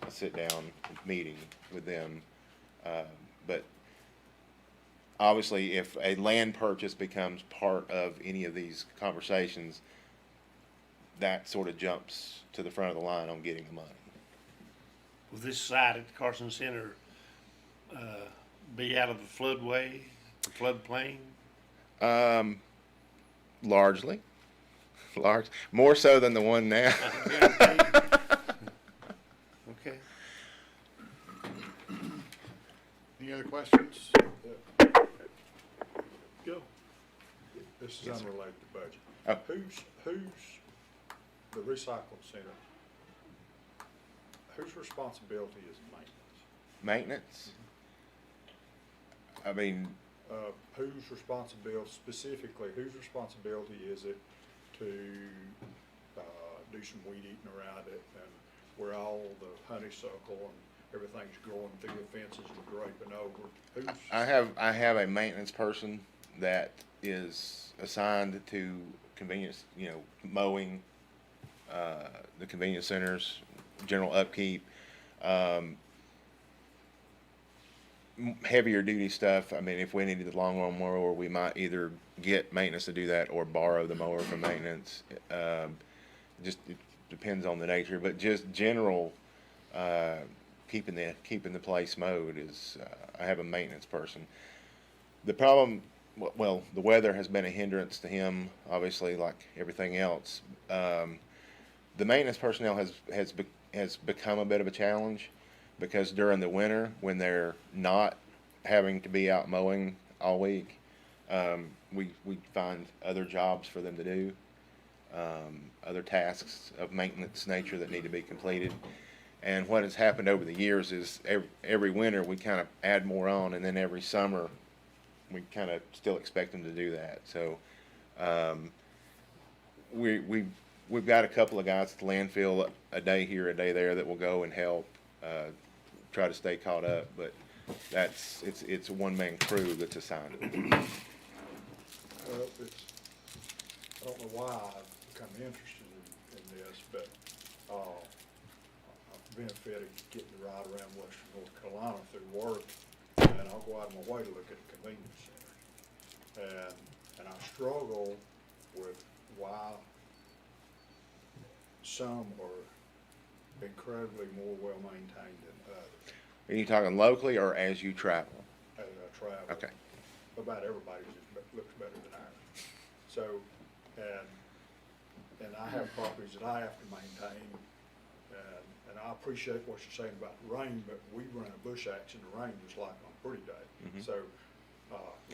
a sit-down meeting with them. But obviously, if a land purchase becomes part of any of these conversations, that sort of jumps to the front of the line on getting the money. Will this site at the Carson Center be out of the floodway, the floodplain? Largely. More so than the one now. Okay. Any other questions? Go. This is unrelated to budget. Oh. Who's the recycling center? Whose responsibility is maintenance? Maintenance? I mean, Whose responsibility, specifically, whose responsibility is it to, do some weed eating around it and where all the honeysuckle and everything's growing through the fences and draping over? I have a maintenance person that is assigned to convenience, mowing, the convenience centers, general upkeep, heavier duty stuff. I mean, if we needed the long lawn mower, we might either get maintenance to do that or borrow the mower from maintenance. Just it depends on the nature, but just general, keeping the place mowed is, I have a maintenance person. The problem, well, the weather has been a hindrance to him, obviously, like everything else. The maintenance personnel has become a bit of a challenge because during the winter, when they're not having to be out mowing all week, we find other jobs for them to do, other tasks of maintenance nature that need to be completed. And what has happened over the years is every winter we kind of add more on, and then every summer we kind of still expect them to do that. So we've got a couple of guys at the landfill, a day here, a day there, that will go and help try to stay caught up. But it's a one-man crew that's assigned to it. Well, I don't know why I've become interested in this, but I've benefited getting to ride around Western North Carolina through work, and I'll go out of my way to look at the convenience centers. And I struggle with why some are incredibly more well-maintained than others. Are you talking locally or as you travel? As I travel. Okay. About everybody's looks better than ours. So, and I have properties that I have to maintain, and I appreciate what you're saying about the rain, but we run a bush axe in the rain just like on a pretty day. Mhm. So,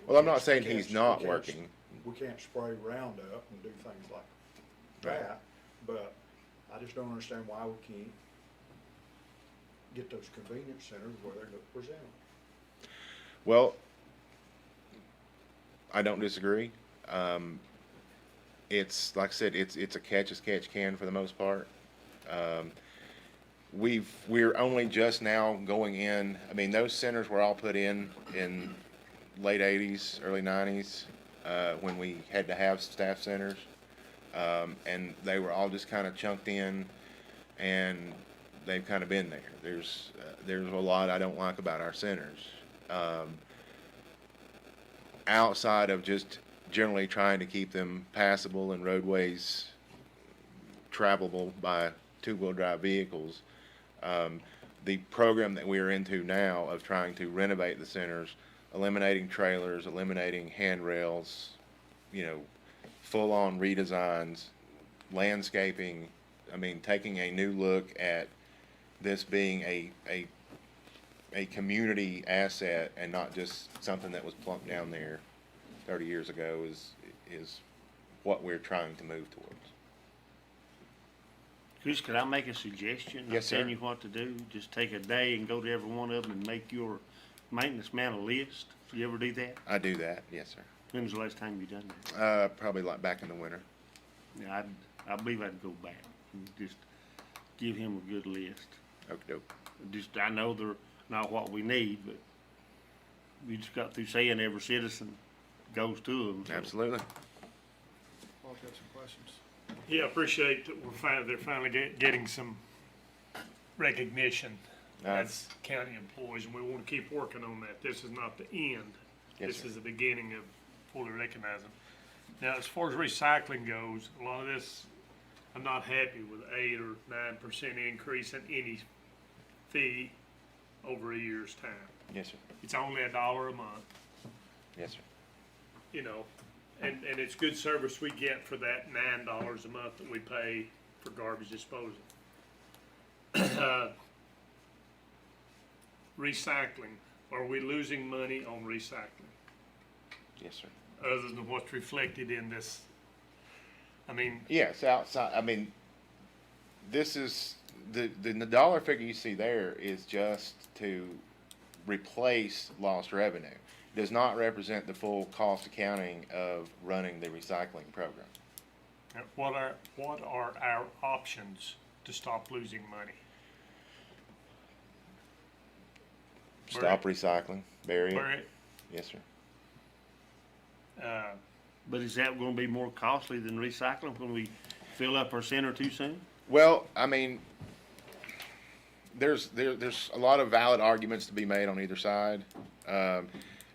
Well, I'm not saying we can't- he's not we can't- working. We can't spray Roundup and do things like Right. that, but I just don't understand why we can't get those convenience centers where they look presentable. Well, I don't disagree. It's like I said, it's a catch as catch can for the most part. We're only just now going in. I mean, those centers were all put in late '80s, early '90s, when we had to have staff centers, and they were all just kind of chunked in, and they've kind of been there. There's a lot I don't like about our centers. Outside of just generally trying to keep them passable and roadways travelable by two-wheel drive vehicles, the program that we are into now of trying to renovate the centers, eliminating trailers, eliminating handrails, full-on redesigns, landscaping, I mean, taking a new look at this being a community asset and not just something that was plunked down there 30 years ago is what we're trying to move towards. Chris, could I make a suggestion? Yes, sir. Telling you what to do. Just take a day and go to every one of them and make your maintenance man a list. You ever do that? I do that, yes, sir. When's the last time you done that? Probably like back in the winter. Yeah, I believe I'd go back and just give him a good list. Okey doke. Just, I know they're not what we need, but we just got through saying every citizen goes to them. So. Absolutely. Paul, got some questions? Yeah, I appreciate that they're finally getting some recognition as county employees, and we want to keep working on that. This is not the end. Yes, This sir. is the beginning of fully recognizing. Now, as far as recycling goes, a lot of this, I'm not happy with 8 or 9% increase in any fee over a year's time. Yes, sir. It's only $1 a month, Yes, sir. and it's good service we get for that $9 a month that we pay for garbage disposal. Recycling, are we losing money on recycling? Yes, sir. Other than what's reflected in this? I mean, Yes, outside, I mean, this is, the dollar figure you see there is just to replace lost revenue. Does not represent the full cost accounting of running the recycling program. what are our options to stop losing money? Stop recycling, bury it. Bury it? Yes, sir. But is that gonna be more costly than recycling when we fill up our center too soon? Well, I mean, there's a lot of valid arguments to be made on either side.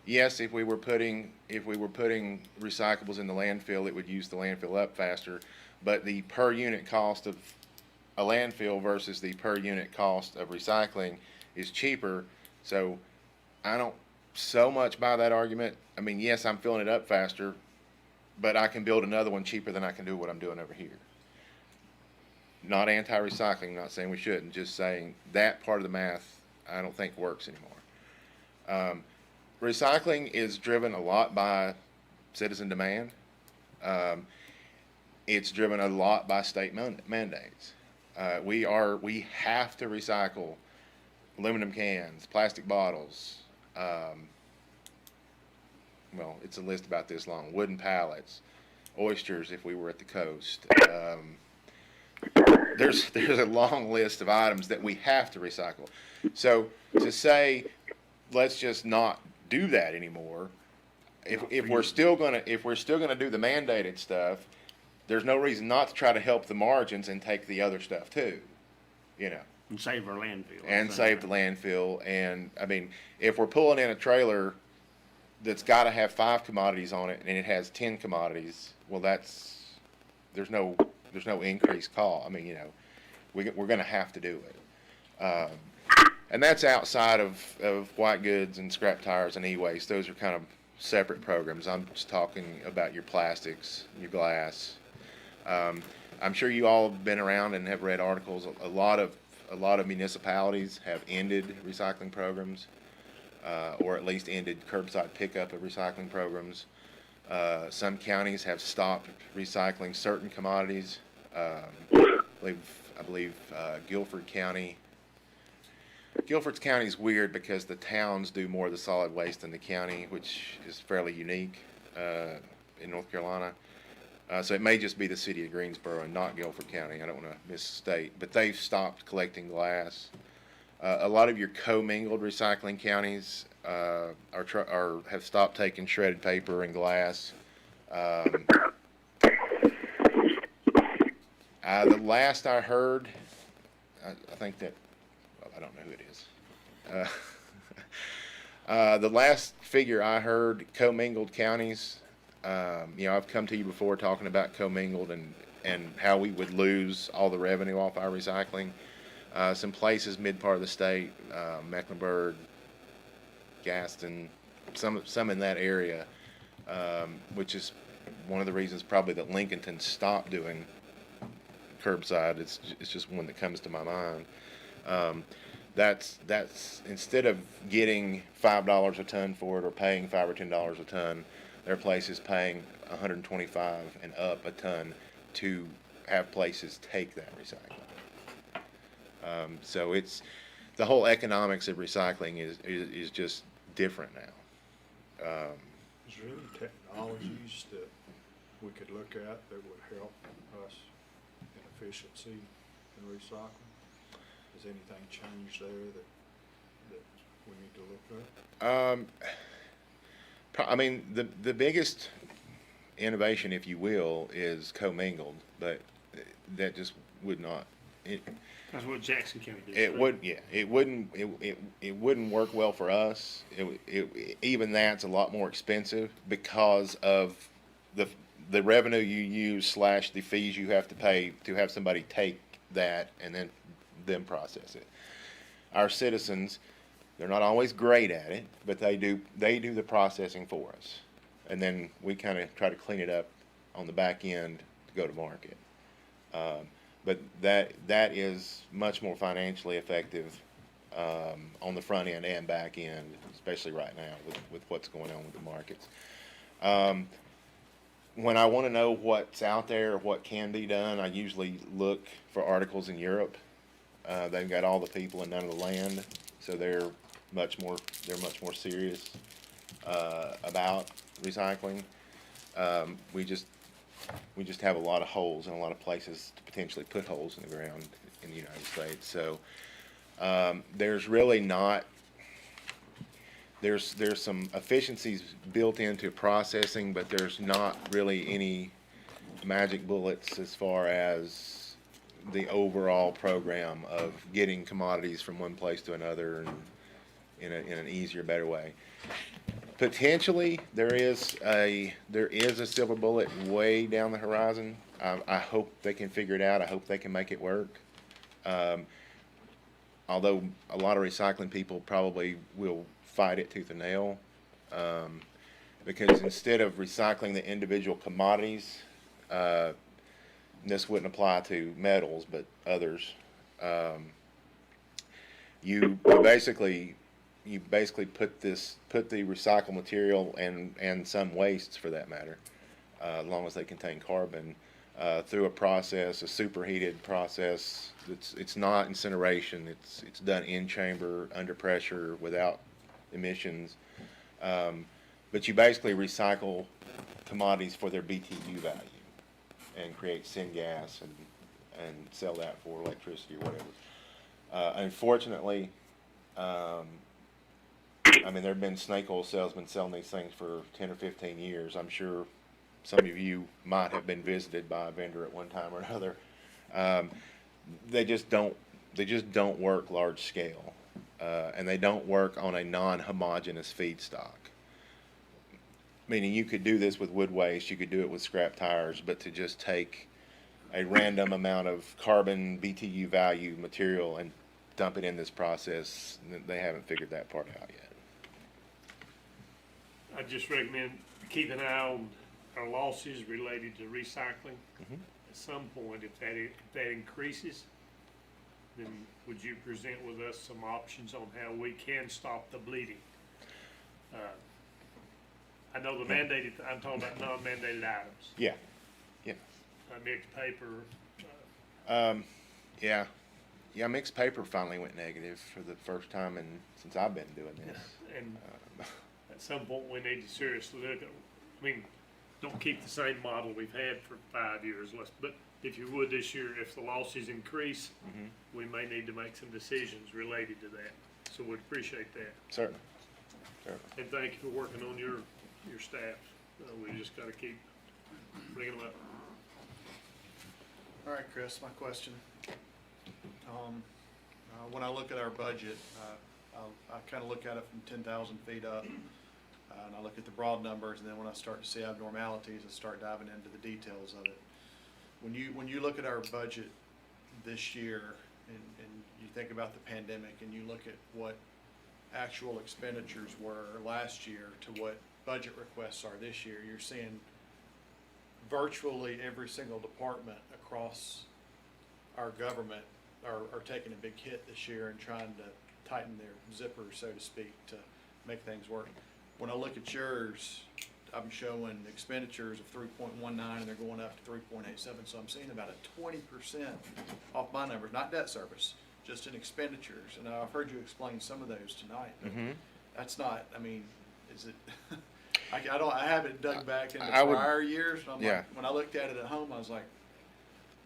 Yes, if we were putting recyclables in the landfill, it would use the landfill up faster. But the per unit cost of a landfill versus the per unit cost of recycling is cheaper. So I don't so much buy that argument. I mean, yes, I'm filling it up faster, but I can build another one cheaper than I can do what I'm doing over here. Not anti-recycling, not saying we shouldn't, just saying that part of the math I don't think works anymore. Recycling is driven a lot by citizen demand. It's driven a lot by state mandates. We have to recycle aluminum cans, plastic bottles, well, it's a list about this long, wooden pallets, oysters if we were at the coast. There's a long list of items that we have to recycle. So to say, let's just not do that anymore, if we're still gonna do the mandated stuff, there's no reason not to try to help the margins and take the other stuff too, you know. And save our landfill. And save the landfill. And I mean, if we're pulling in a trailer that's got to have 5 commodities on it and it has 10 commodities, well, there's no increased cost. I mean, you know, we're going to have to do it. And that's outside of white goods and scrap tires and e-waste. Those are kind of separate programs. I'm just talking about your plastics, your glass. I'm sure you all have been around and have read articles. A lot of municipalities have ended recycling programs, or at least ended curbside pickup of recycling programs. Some counties have stopped recycling certain commodities. I believe Guilford County. Guilford County is weird because the towns do more of the solid waste than the county, which is fairly unique in North Carolina. So it may just be the city of Greensboro and not Guilford County. I don't want to misstate, but they've stopped collecting glass. A lot of your commingled recycling counties have stopped taking shredded paper and glass. The last I heard, I think that, well, I don't know who it is. The last figure I heard, commingled counties. You know, I've come to you before talking about commingled and how we would lose all the revenue off our recycling. Some places mid part of the state, Mecklenburg, Gaston, some in that area, which is one of the reasons probably that Lincolnton stopped doing curbside. It's just one that comes to my mind. That's instead of getting $5 a ton for it or paying $5 or $10 a ton, there are places paying $125 and up a ton to have places take that recycling. So it's the whole economics of recycling is just different now. Is there any technologies that we could look at that would help us in efficiency in recycling? Has anything changed there that we need to look at? I mean, the biggest innovation, if you will, is commingled, but that just would not. That's what Jackson County did. It wouldn't work well for us. Even that's a lot more expensive because of the revenue you use / the fees you have to pay to have somebody take that and then process it. Our citizens, they're not always great at it, but they do the processing for us, and then we kind of try to clean it up on the back end to go to market. But that is much more financially effective on the front end and back end, especially right now with what's going on with the markets. When I want to know what's out there, what can be done, I usually look for articles in Europe. They've got all the people and none of the land, so they're much more serious about recycling. We just have a lot of holes and a lot of places to potentially put holes in the ground in the United States. So there's really not. There's some efficiencies built into processing, but there's not really any magic bullets as far as the overall program of getting commodities from one place to another and in an easier, better way. Potentially, there is a silver bullet way down the horizon. I hope they can figure it out. I hope they can make it work. Although a lot of recycling people probably will fight it tooth and nail, because instead of recycling the individual commodities, this wouldn't apply to metals, but others. You basically put the recycled material and some wastes for that matter, as long as they contain carbon, through a process, a superheated process. It's not incineration. It's done in chamber under pressure without emissions. But you basically recycle commodities for their BTU value and create syngas and sell that for electricity or whatever. Unfortunately, I mean, there have been snake oil salesmen selling these things for 10 or 15 years. I'm sure some of you might have been visited by a vendor at one time or another. They just don't work large scale, and they don't work on a non-homogeneous feedstock. Meaning you could do this with wood waste, you could do it with scrap tires, but to just take a random amount of carbon BTU value material and dump it in this process, they haven't figured that part out yet. I just recommend keep an eye on our losses related to recycling. Mhm. At some point, if that increases, then would you present with us some options on how we can stop the bleeding? I know the mandated, I'm talking about non-mandated items, Yeah. mixed paper. Yeah, mixed paper finally went negative for the first time since I've been doing this. And at some point, we need to seriously look at, I mean, don't keep the same model we've had for 5 years, but if you would this year, if the losses increase, we may need to make some decisions related to that. So we'd appreciate that. Certainly. And thank you for working on your staff. We just gotta keep bringing them up. All right, Chris, my question. When I look at our budget, I kind of look at it from 10,000 feet up, and I look at the broad numbers, and then when I start to see abnormalities, I start diving into the details of it. When you look at our budget this year, and you think about the pandemic, and you look at what actual expenditures were last year to what budget requests are this year, you're seeing virtually every single department across our government are taking a big hit this year and trying to tighten their zipper, so to speak, to make things work. When I look at yours, I'm showing expenditures of 3.19 and they're going up to 3.87, so I'm seeing about a 20% off my numbers, not debt service, just in expenditures. And I've heard you explain some of those tonight. But that's not, I mean, is it, I haven't dug back into prior years. And I'm like, when I looked at it at home, I was like,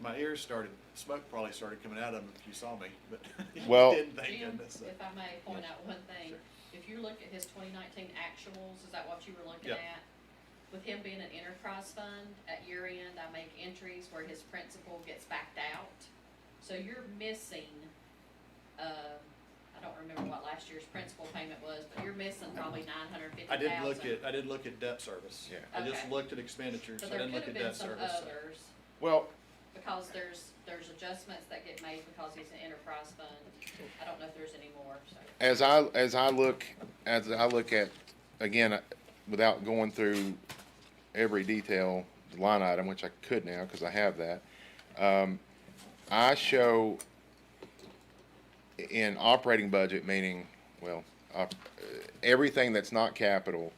my ears started, smoke probably started coming out of them if you saw me, but Well, you didn't, thank Jim, goodness. if I may point out one thing, if you look at his 2019 actuals, is that what you were looking Yep. at? With him being an enterprise fund, at year end, I make entries where his principal gets backed out. So you're missing, I don't remember what last year's principal payment was, but you're missing probably $950,000. I didn't look at debt service. Yeah. I just Okay. looked at expenditures. So I there didn't could look have at been debt some service. so. others, Well, because there's adjustments that get made because he's an enterprise fund. I don't know if there's any more, so. as I look at, again, without going through every detail line item, which I could now because I have that, I show in operating budget, meaning, well, everything that's not capital,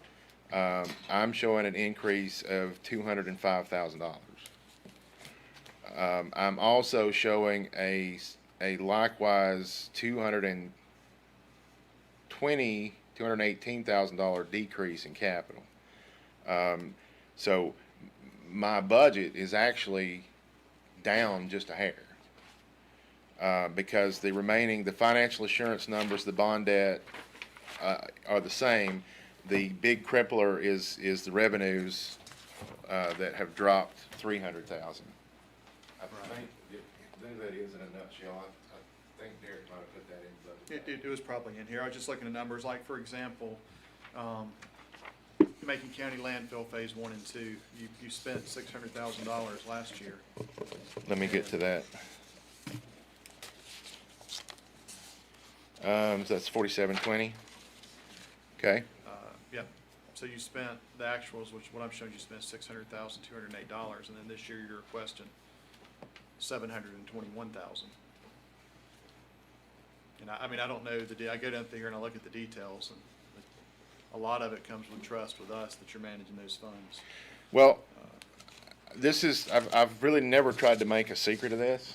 I'm showing an increase of $205,000. I'm also showing a likewise $218,000 decrease in capital. So my budget is actually down just a hair. Because the financial assurance numbers, the bond debt, are the same. The big crippler is the revenues, that have dropped 300,000. I think that is in a nutshell. I think Derek might have put that in the budget. It was probably in here. I was just looking at numbers, like, for example, Macon County landfill phase 1 and 2, you spent $600,000 last year. Let me get to that. So that's 4720. Okay. Yep. So you spent, the actuals, which what I'm showing you spent $600,208, and then this year you're requesting $721,000. And I mean, I don't know I go down here and I look at the details, and a lot of it comes with trust with us that you're managing those funds. Well, I've really never tried to make a secret of this.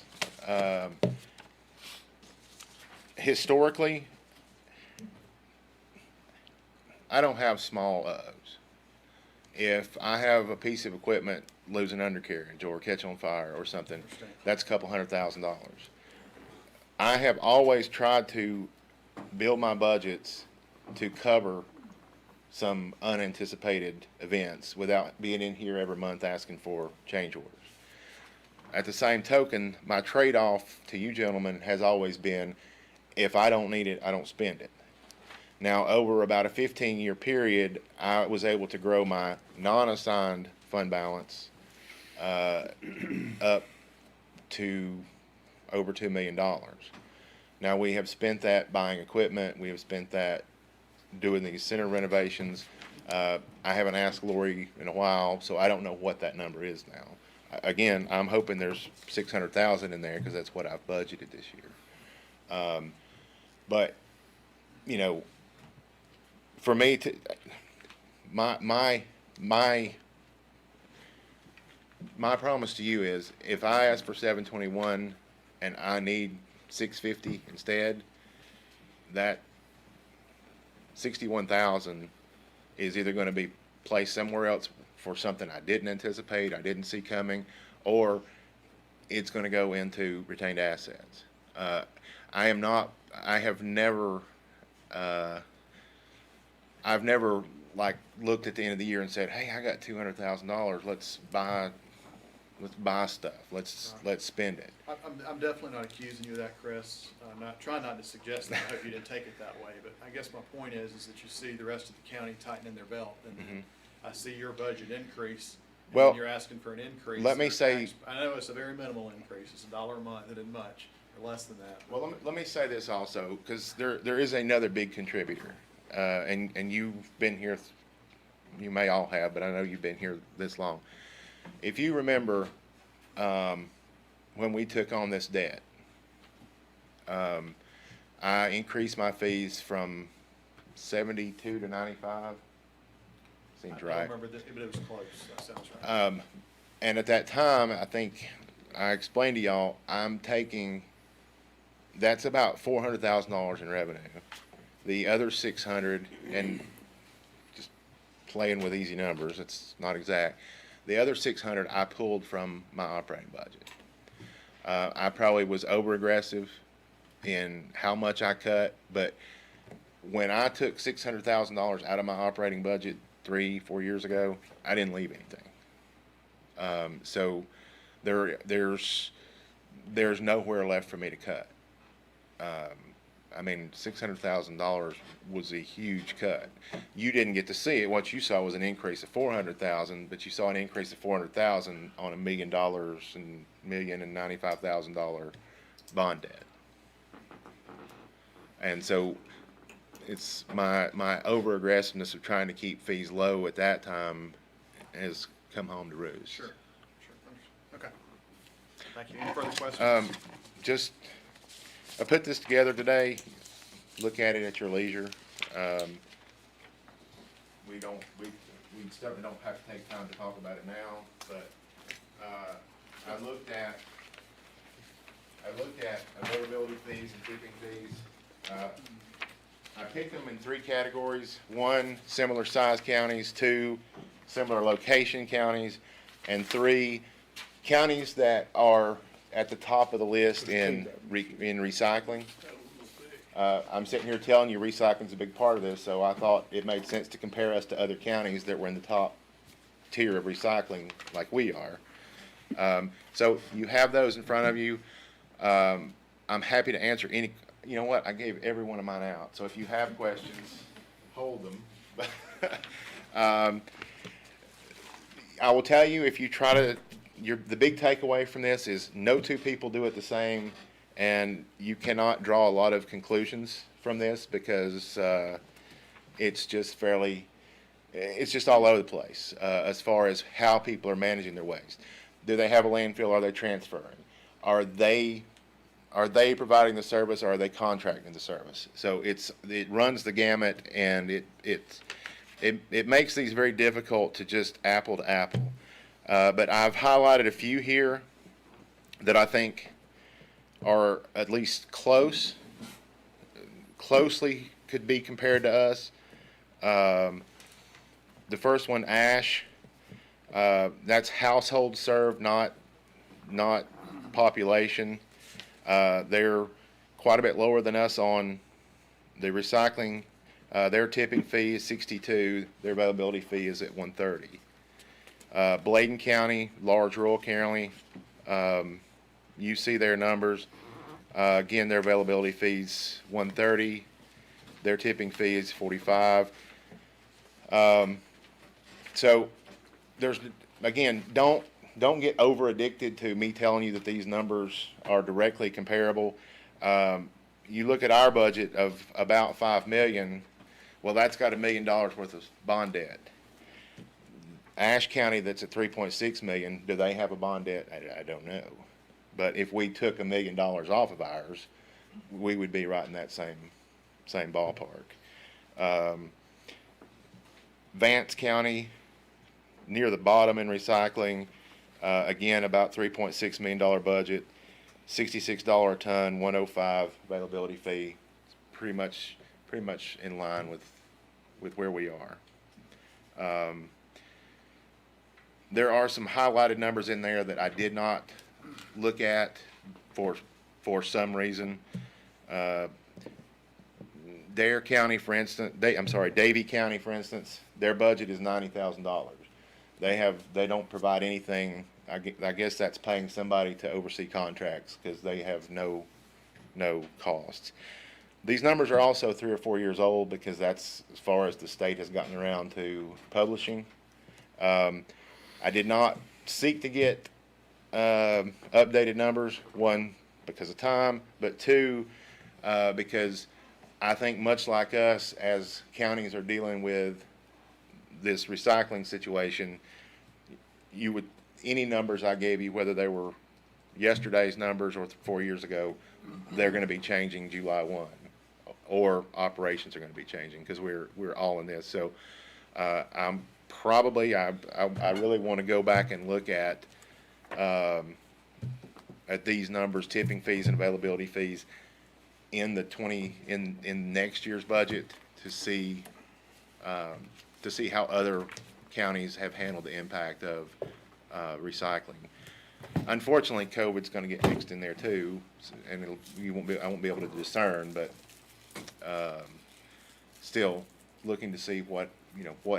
Historically, I don't have small O's. If I have a piece of equipment lose an undercarriage or catch on fire or something, that's a couple $100,000. I have always tried to build my budgets to cover some unanticipated events without being in here every month asking for change orders. At the same token, my trade-off to you gentlemen has always been, if I don't need it, I don't spend it. Now, over about a 15-year period, I was able to grow my non-assigned fund balance up to over $2 million. Now, we have spent that buying equipment. We have spent that doing these center renovations. I haven't asked Lori in a while, so I don't know what that number is now. Again, I'm hoping there's 600,000 in there because that's what I've budgeted this year. But, you know, for me to, my promise to you is, if I ask for 721 and I need 650 instead, that 61,000 is either going to be placed somewhere else for something I didn't anticipate, I didn't see coming, or it's going to go into retained assets. I've never like looked at the end of the year and said, hey, I got $200,000, let's buy stuff, let's spend it. I'm definitely not accusing you of that, Chris. I'm not trying not to suggest that. I hope you didn't take it that way. But I guess my point is that you see the rest of the county tightening their belt, and I see your budget increase. And Well, then you're asking for an increase. let me Their say- tax- I know it's a very minimal increase. It's $1 a month. It isn't much, or less than that. Well, let me say this also, because there is another big contributor, and you've been here, you may all have, but I know you've been here this long. If you remember, when we took on this debt, I increased my fees from 72 to 95. Seems I don't right. remember this, but it was close. That sounds right. And at that time, I think I explained to y'all, that's about $400,000 in revenue. The other 600, and just playing with easy numbers, it's not exact. The other 600 I pulled from my operating budget. I probably was over aggressive in how much I cut, but when I took $600,000 out of my operating budget 3-4 years ago, I didn't leave anything. So there's nowhere left for me to cut. I mean, $600,000 was a huge cut. You didn't get to see it. What you saw was an increase of 400,000, but you saw an increase of 400,000 on $1 million and $1,095,000 bond debt. And so it's my over aggressiveness of trying to keep fees low at that time has come home to roost. Sure. Okay. Thank you. Any further questions? Just I put this together today. Look at it at your leisure. We certainly don't have to take time to talk about it now, but, I looked at availability fees and tipping fees. I picked them in 3 categories. 1, similar size counties. 2, similar location counties. And 3, counties that are at the top of the list in recycling. I'm sitting here telling you recycling's a big part of this, so I thought it made sense to compare us to other counties that were in the top tier of recycling like we are. So you have those in front of you. I'm happy to answer any, you know what, I gave every one of mine out, so if you have questions, hold them. I will tell you, if you try to, the big takeaway from this is no 2 people do it the same, and you cannot draw a lot of conclusions from this because it's just it's just all over the place as far as how people are managing their waste. Do they have a landfill? Are they transferring? Are they providing the service, or are they contracting the service? So it runs the gamut, and it makes these very difficult to just apple to apple. But I've highlighted a few here that I think are at least closely could be compared to us. The first one, Ash, that's household served, not population. They're quite a bit lower than us on the recycling. Their tipping fee is $62. Their availability fee is at $130. Bladen County, large rural county, you see their numbers. Again, their availability fees $130. Their tipping fee is $45. So there's, again, don't get over addicted to me telling you that these numbers are directly comparable. You look at our budget of about $5 million. Well, that's got $1 million worth of bond debt. Ashe County, that's at $3.6 million. Do they have a bond debt? I don't know. But if we took $1 million off of ours, we would be right in that same ballpark. Vance County, near the bottom in recycling. Again, about $3.6 million budget, $66 a ton, $105 availability fee. Pretty much in line with where we are. There are some highlighted numbers in there that I did not look at for some reason. Davie County, for instance, their budget is $90,000. They don't provide anything. I guess that's paying somebody to oversee contracts because they have no costs. These numbers are also 3 or 4 years old because that's as far as the state has gotten around to publishing. I did not seek to get updated numbers, 1, because of time, but 2, because I think much like us, as counties are dealing with this recycling situation, any numbers I gave you, whether they were yesterday's numbers or 4 years ago, they're going to be changing July 1, or operations are going to be changing because we're all in this. So I really want to go back and look at these numbers, tipping fees and availability fees, in next year's budget to see how other counties have handled the impact of recycling. Unfortunately, COVID's going to get mixed in there too, and I won't be able to discern, but still looking to see what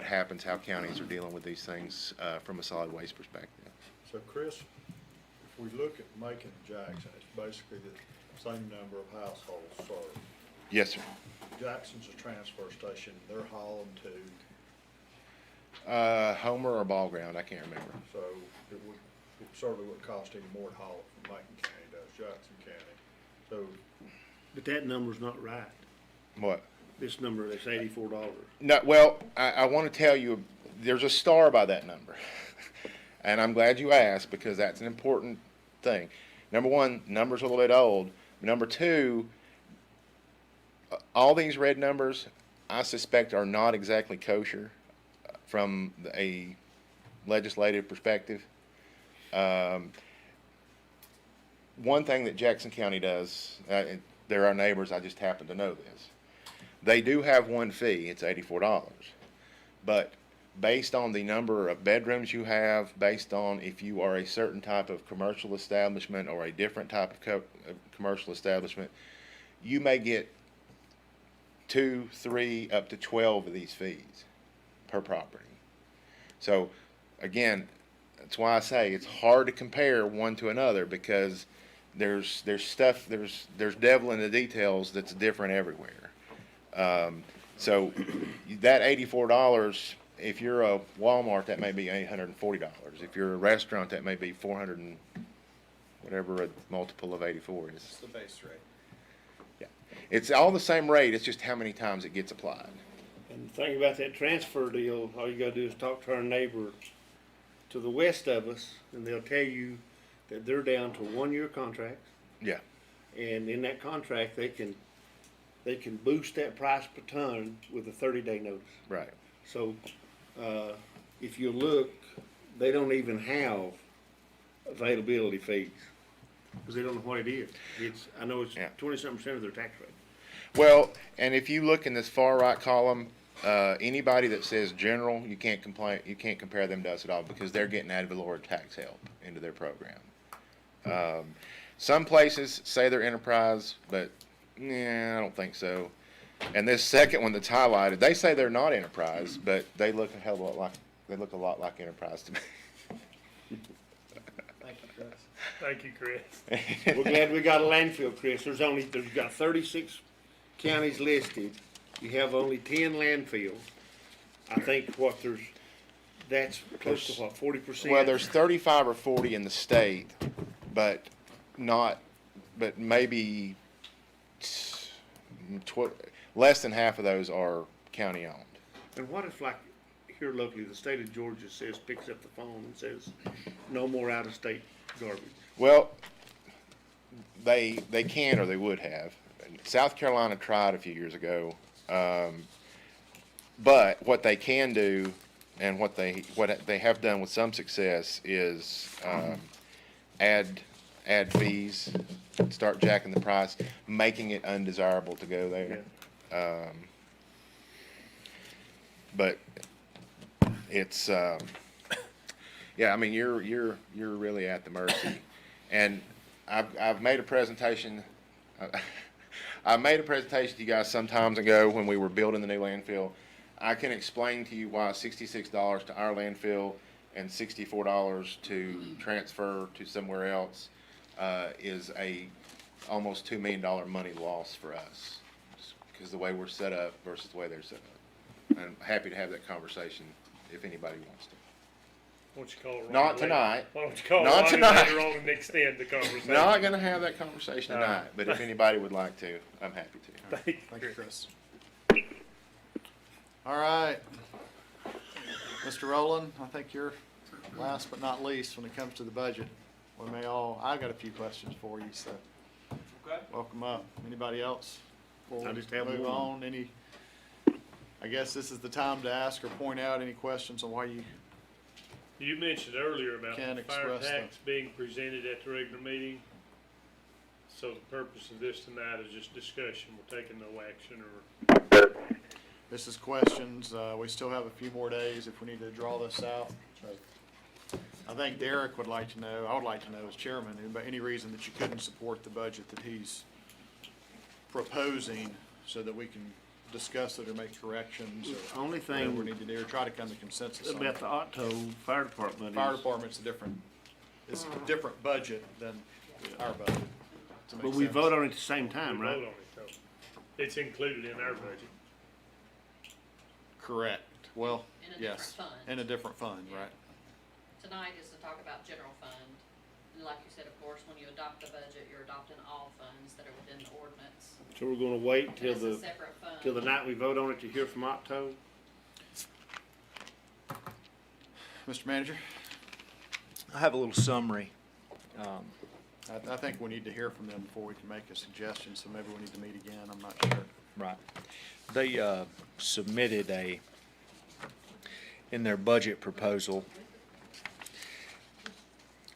happens, how counties are dealing with these things from a solid waste perspective. So Chris, if we look at Macon and Jackson, it's basically the same number of households served. Yes, sir. Jackson's a transfer station. They're hauling to, Homer or Ball Ground, I can't remember. so it certainly wouldn't cost any more to haul it from Macon County to Jackson County. So, But that number's not right. What? This number, that's $84. No, well, I want to tell you, there's a star by that number. And I'm glad you asked because that's an important thing. Number one, number's a little bit old, Number two, all these red numbers, I suspect, are not exactly kosher from a legislative perspective. One thing that Jackson County does, and they're our neighbors, I just happen to know this. They do have one fee, it's $84. But based on the number of bedrooms you have, based on if you are a certain type of commercial establishment or a different type of commercial establishment, you may get 2, 3, up to 12 of these fees per property. So again, that's why I say it's hard to compare one to another, because there's devil in the details that's different everywhere. So that $84, if you're a Walmart, that may be $840. If you're a restaurant, that may be 400 and whatever a multiple of 84 is. It's the base rate. Yeah, it's all the same rate. It's just how many times it gets applied. And the thing about that transfer deal, all you gotta do is talk to our neighbor to the west of us, and they'll tell you that they're down to 1-year contracts. Yeah. And in that contract, they can boost that price per ton with a 30-day notice. Right. So, if you look, they don't even have availability fees, because they don't know what it is. I know it's 20-something% of their tax rate. Well, and if you look in this far right column, anybody that says general, you can't compare them to us at all, because they're getting ad valorem tax help into their program. Some places say they're enterprise, but I don't think so. And this second one that's highlighted, they say they're not enterprise, but they look a lot like enterprise to me. Thank you, Chris. We're glad we got a landfill, Chris. There's got 36 counties listed. You have only 10 landfills. I think that's close to 40%? Well, there's 35 or 40 in the state, but maybe less than half of those are county owned. And what if, like, here locally, the state of Georgia picks up the phone and says, no more out-of-state garbage? Well, they can, or they would have. South Carolina tried a few years ago, but what they can do, and what they have done with some success, is add fees, start jacking the price, making it undesirable to go there. But it's yeah, I mean, you're really at the mercy. And I've made a presentation. I made a presentation to you guys some time ago when we were building the new landfill. I can explain to you why $66 to our landfill and $64 to transfer to somewhere else is a almost $2 million money loss for us, because the way we're set up versus the way they're set up. And I'm happy to have that conversation if anybody wants to. Why don't you call Ron Not later? tonight. Why don't you call Not Ronnie tonight. later on and extend the conversation? Not going to have that conversation tonight, but if anybody would like to, I'm happy to. Thank Thank you, you, Chris. All right. Mr. Rowland, I think you're last but not least when it comes to the budget. I've got a few questions for you, so welcome up. Anybody else? We'll I just have move one. on. I guess this is the time to ask or point out any questions on why you. You mentioned earlier about Can't the fire express tax being presented at the regular meeting. So the purpose of this tonight is just discussion. We're taking no action or. This is questions. We still have a few more days if we need to draw this out. But I think Derek would like to know, I would like to know as chairman, any reason that you couldn't support the budget that he's proposing, so that we can discuss it or make corrections or Only whatever we thing need to do, or try to come to consensus on about it. the Otto Fire Department Fire is, department's it's a different budget than our budget. to make but we sense. vote on it at the same time, We right? vote on it, though. It's included in our budget. Correct. Well, In a yes, different fund. in a different fund, Yeah. right? Tonight is to talk about general fund. And like you said, of course, when you adopt the budget, you're adopting all funds that are within the ordinance. So we're gonna wait And till it's a the separate fund. till the night we vote on it to hear from Otto? Mr. Manager? I have a little summary. I think we need to hear from them before we can make a suggestion, so maybe we need to meet again, I'm not sure. Right. They submitted in their budget proposal,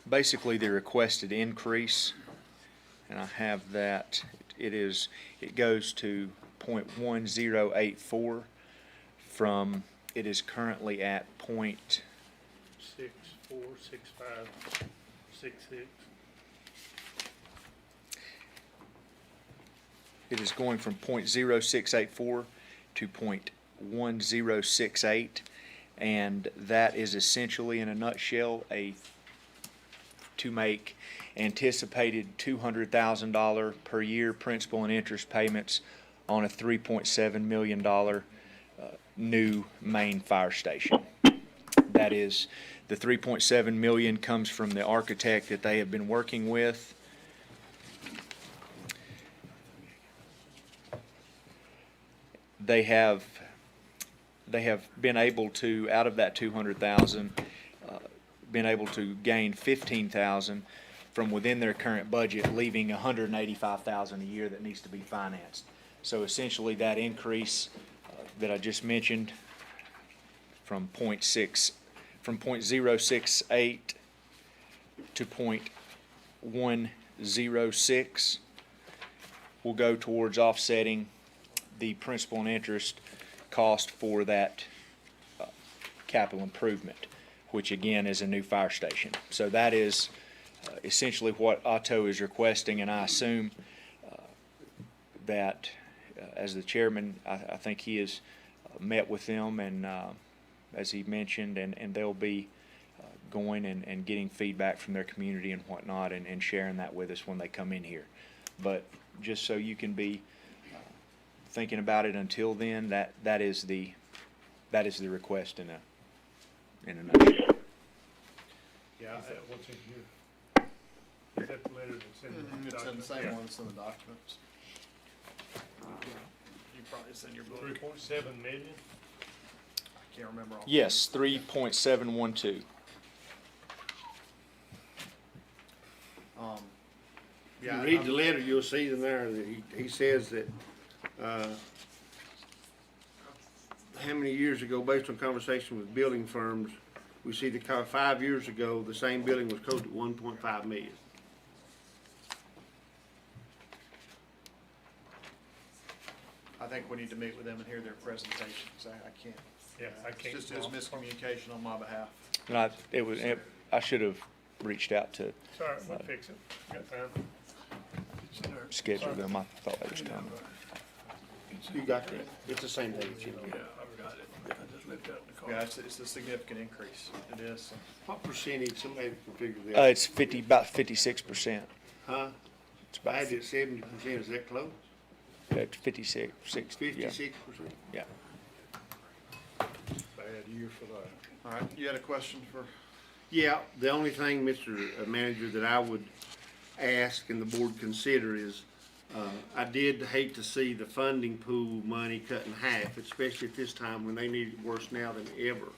basically the requested increase, and I have that, it goes to .1084 from, it is currently at 6.4, 6.5, 6.6. It is going from .0684 to .1068, and that is essentially, in a nutshell, to make anticipated $200,000 per year principal and interest payments on a $3.7 million new main fire station. That is, the $3.7 million comes from the architect that they have been working with. They have been able to, out of that 200,000, been able to gain 15,000 from within their current budget, leaving 185,000 a year that needs to be financed. So essentially, that increase that I just mentioned from .068 to .106 will go towards offsetting the principal and interest cost for that capital improvement, which again is a new fire station. So that is essentially what Otto is requesting, and I assume that as the chairman, I think he has met with them, and as he mentioned, and they'll be going and getting feedback from their community and whatnot, and sharing that with us when they come in here. But just so you can be thinking about it until then, that is the request in a nutshell. Yeah. Is that what's in here? Is that the letter that's in the It's in the document? same Yeah. one that's in the documents. You probably send your book. 3.7 million? I can't remember all. Yes, 3.712. If you read the letter, you'll see in there that he says that, how many years ago, based on conversation with building firms, we see the 5 years ago, the same building was quoted at 1.5 million. I think we need to meet with them and hear their presentation, because I can't. Yeah, I can't. It's just miscommunication on my behalf. And I should have reached out to It's all right, we'll fix it. Got time. schedule them. I thought they was coming. You got that? It's the same thing. Yeah, I've got it. I just left out in the car. Yeah, it's a significant increase. It is. What percentage, somebody can figure that? It's about 56%. Huh? It's I about had it 70%, is that close? 56, 60, yeah. 56%? Yeah. Bad year for that. All right, you had a question for? Yeah, the only thing, Mr. Manager, that I would ask and the board consider is, I did hate to see the funding pool money cut in half, especially at this time when they need it worse now than ever.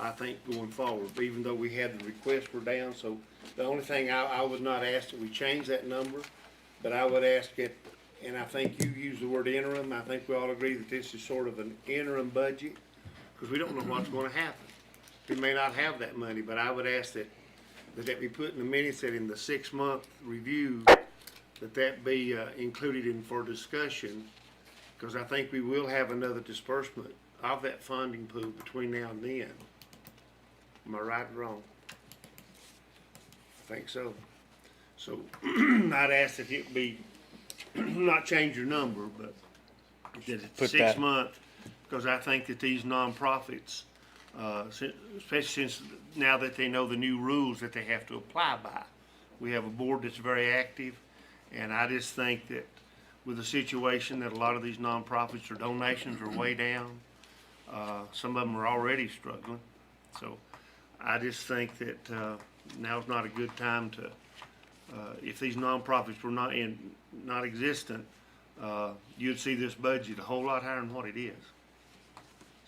I think going forward, even though we had the requests were down, so the only thing I would not ask that we change that number, but I would ask it, and I think you used the word interim, I think we all agree that this is sort of an interim budget, because we don't know what's gonna happen. We may not have that money, but I would ask that be put in the minutes that in the 6-month review, that be included in for discussion, because I think we will have another disbursement of that funding pool between now and then. Am I right or wrong? I think so. So I'd ask that it be, not change your number, but that it's Put 6 that- months, because I think that these nonprofits, especially since now that they know the new rules that they have to apply by. We have a board that's very active, and I just think that with the situation that a lot of these nonprofits or donations are way down, some of them are already struggling. So I just think that now's not a good time to, if these nonprofits were not existent, you'd see this budget a whole lot higher than what it is.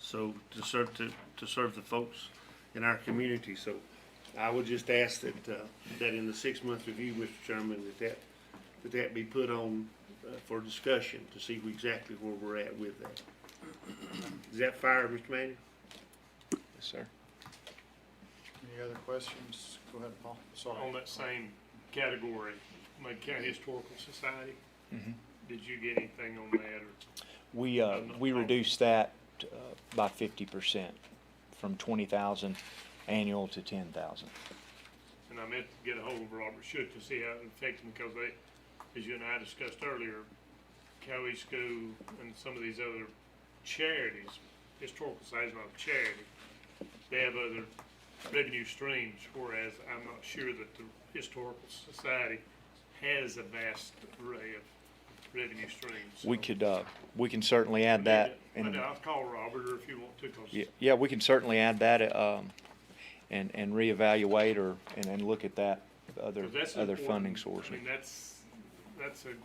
So to serve the folks in our community. So I would just ask that in the 6-month review, Mr. Chairman, that be put on for discussion to see exactly where we're at with that. Is that fair, Mr. Manuel? Yes, sir. Any other questions? Go ahead, Paul. Sorry. On that same category, Macon County Historical Society, Mhm. did you get anything on that, or? We reduced that by 50% from 20,000 annual to 10,000. And I meant to get a hold of Robert Shook to see how it affects them, because they, as you and I discussed earlier, Cowie School and some of these other charities, historical societies not a charity, they have other revenue streams, whereas I'm not sure that the historical society has a vast array of revenue streams. We can certainly add that. I'll call Robert, or if you want to, 'cause Yeah, we can certainly add that, and reevaluate and look at that other 'cause that's funding important. sources. I mean, that's a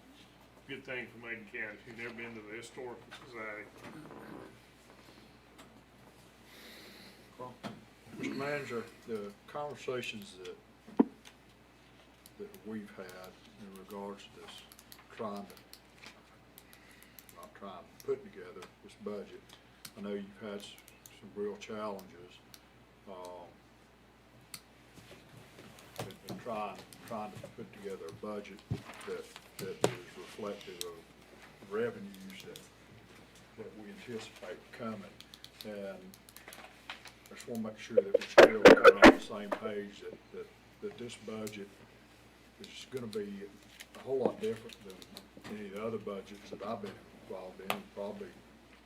good thing for Macon County, if you've never been to the historical society. Mr. Manager, the conversations that we've had in regards to this putting together this budget, I know you've had some real challenges, in trying to put together a budget that is reflective of revenues that we anticipate coming. And I just want to make sure that we're still kind of on the same page, that this budget is going to be a whole lot different than any of the other budgets that I've been involved in, probably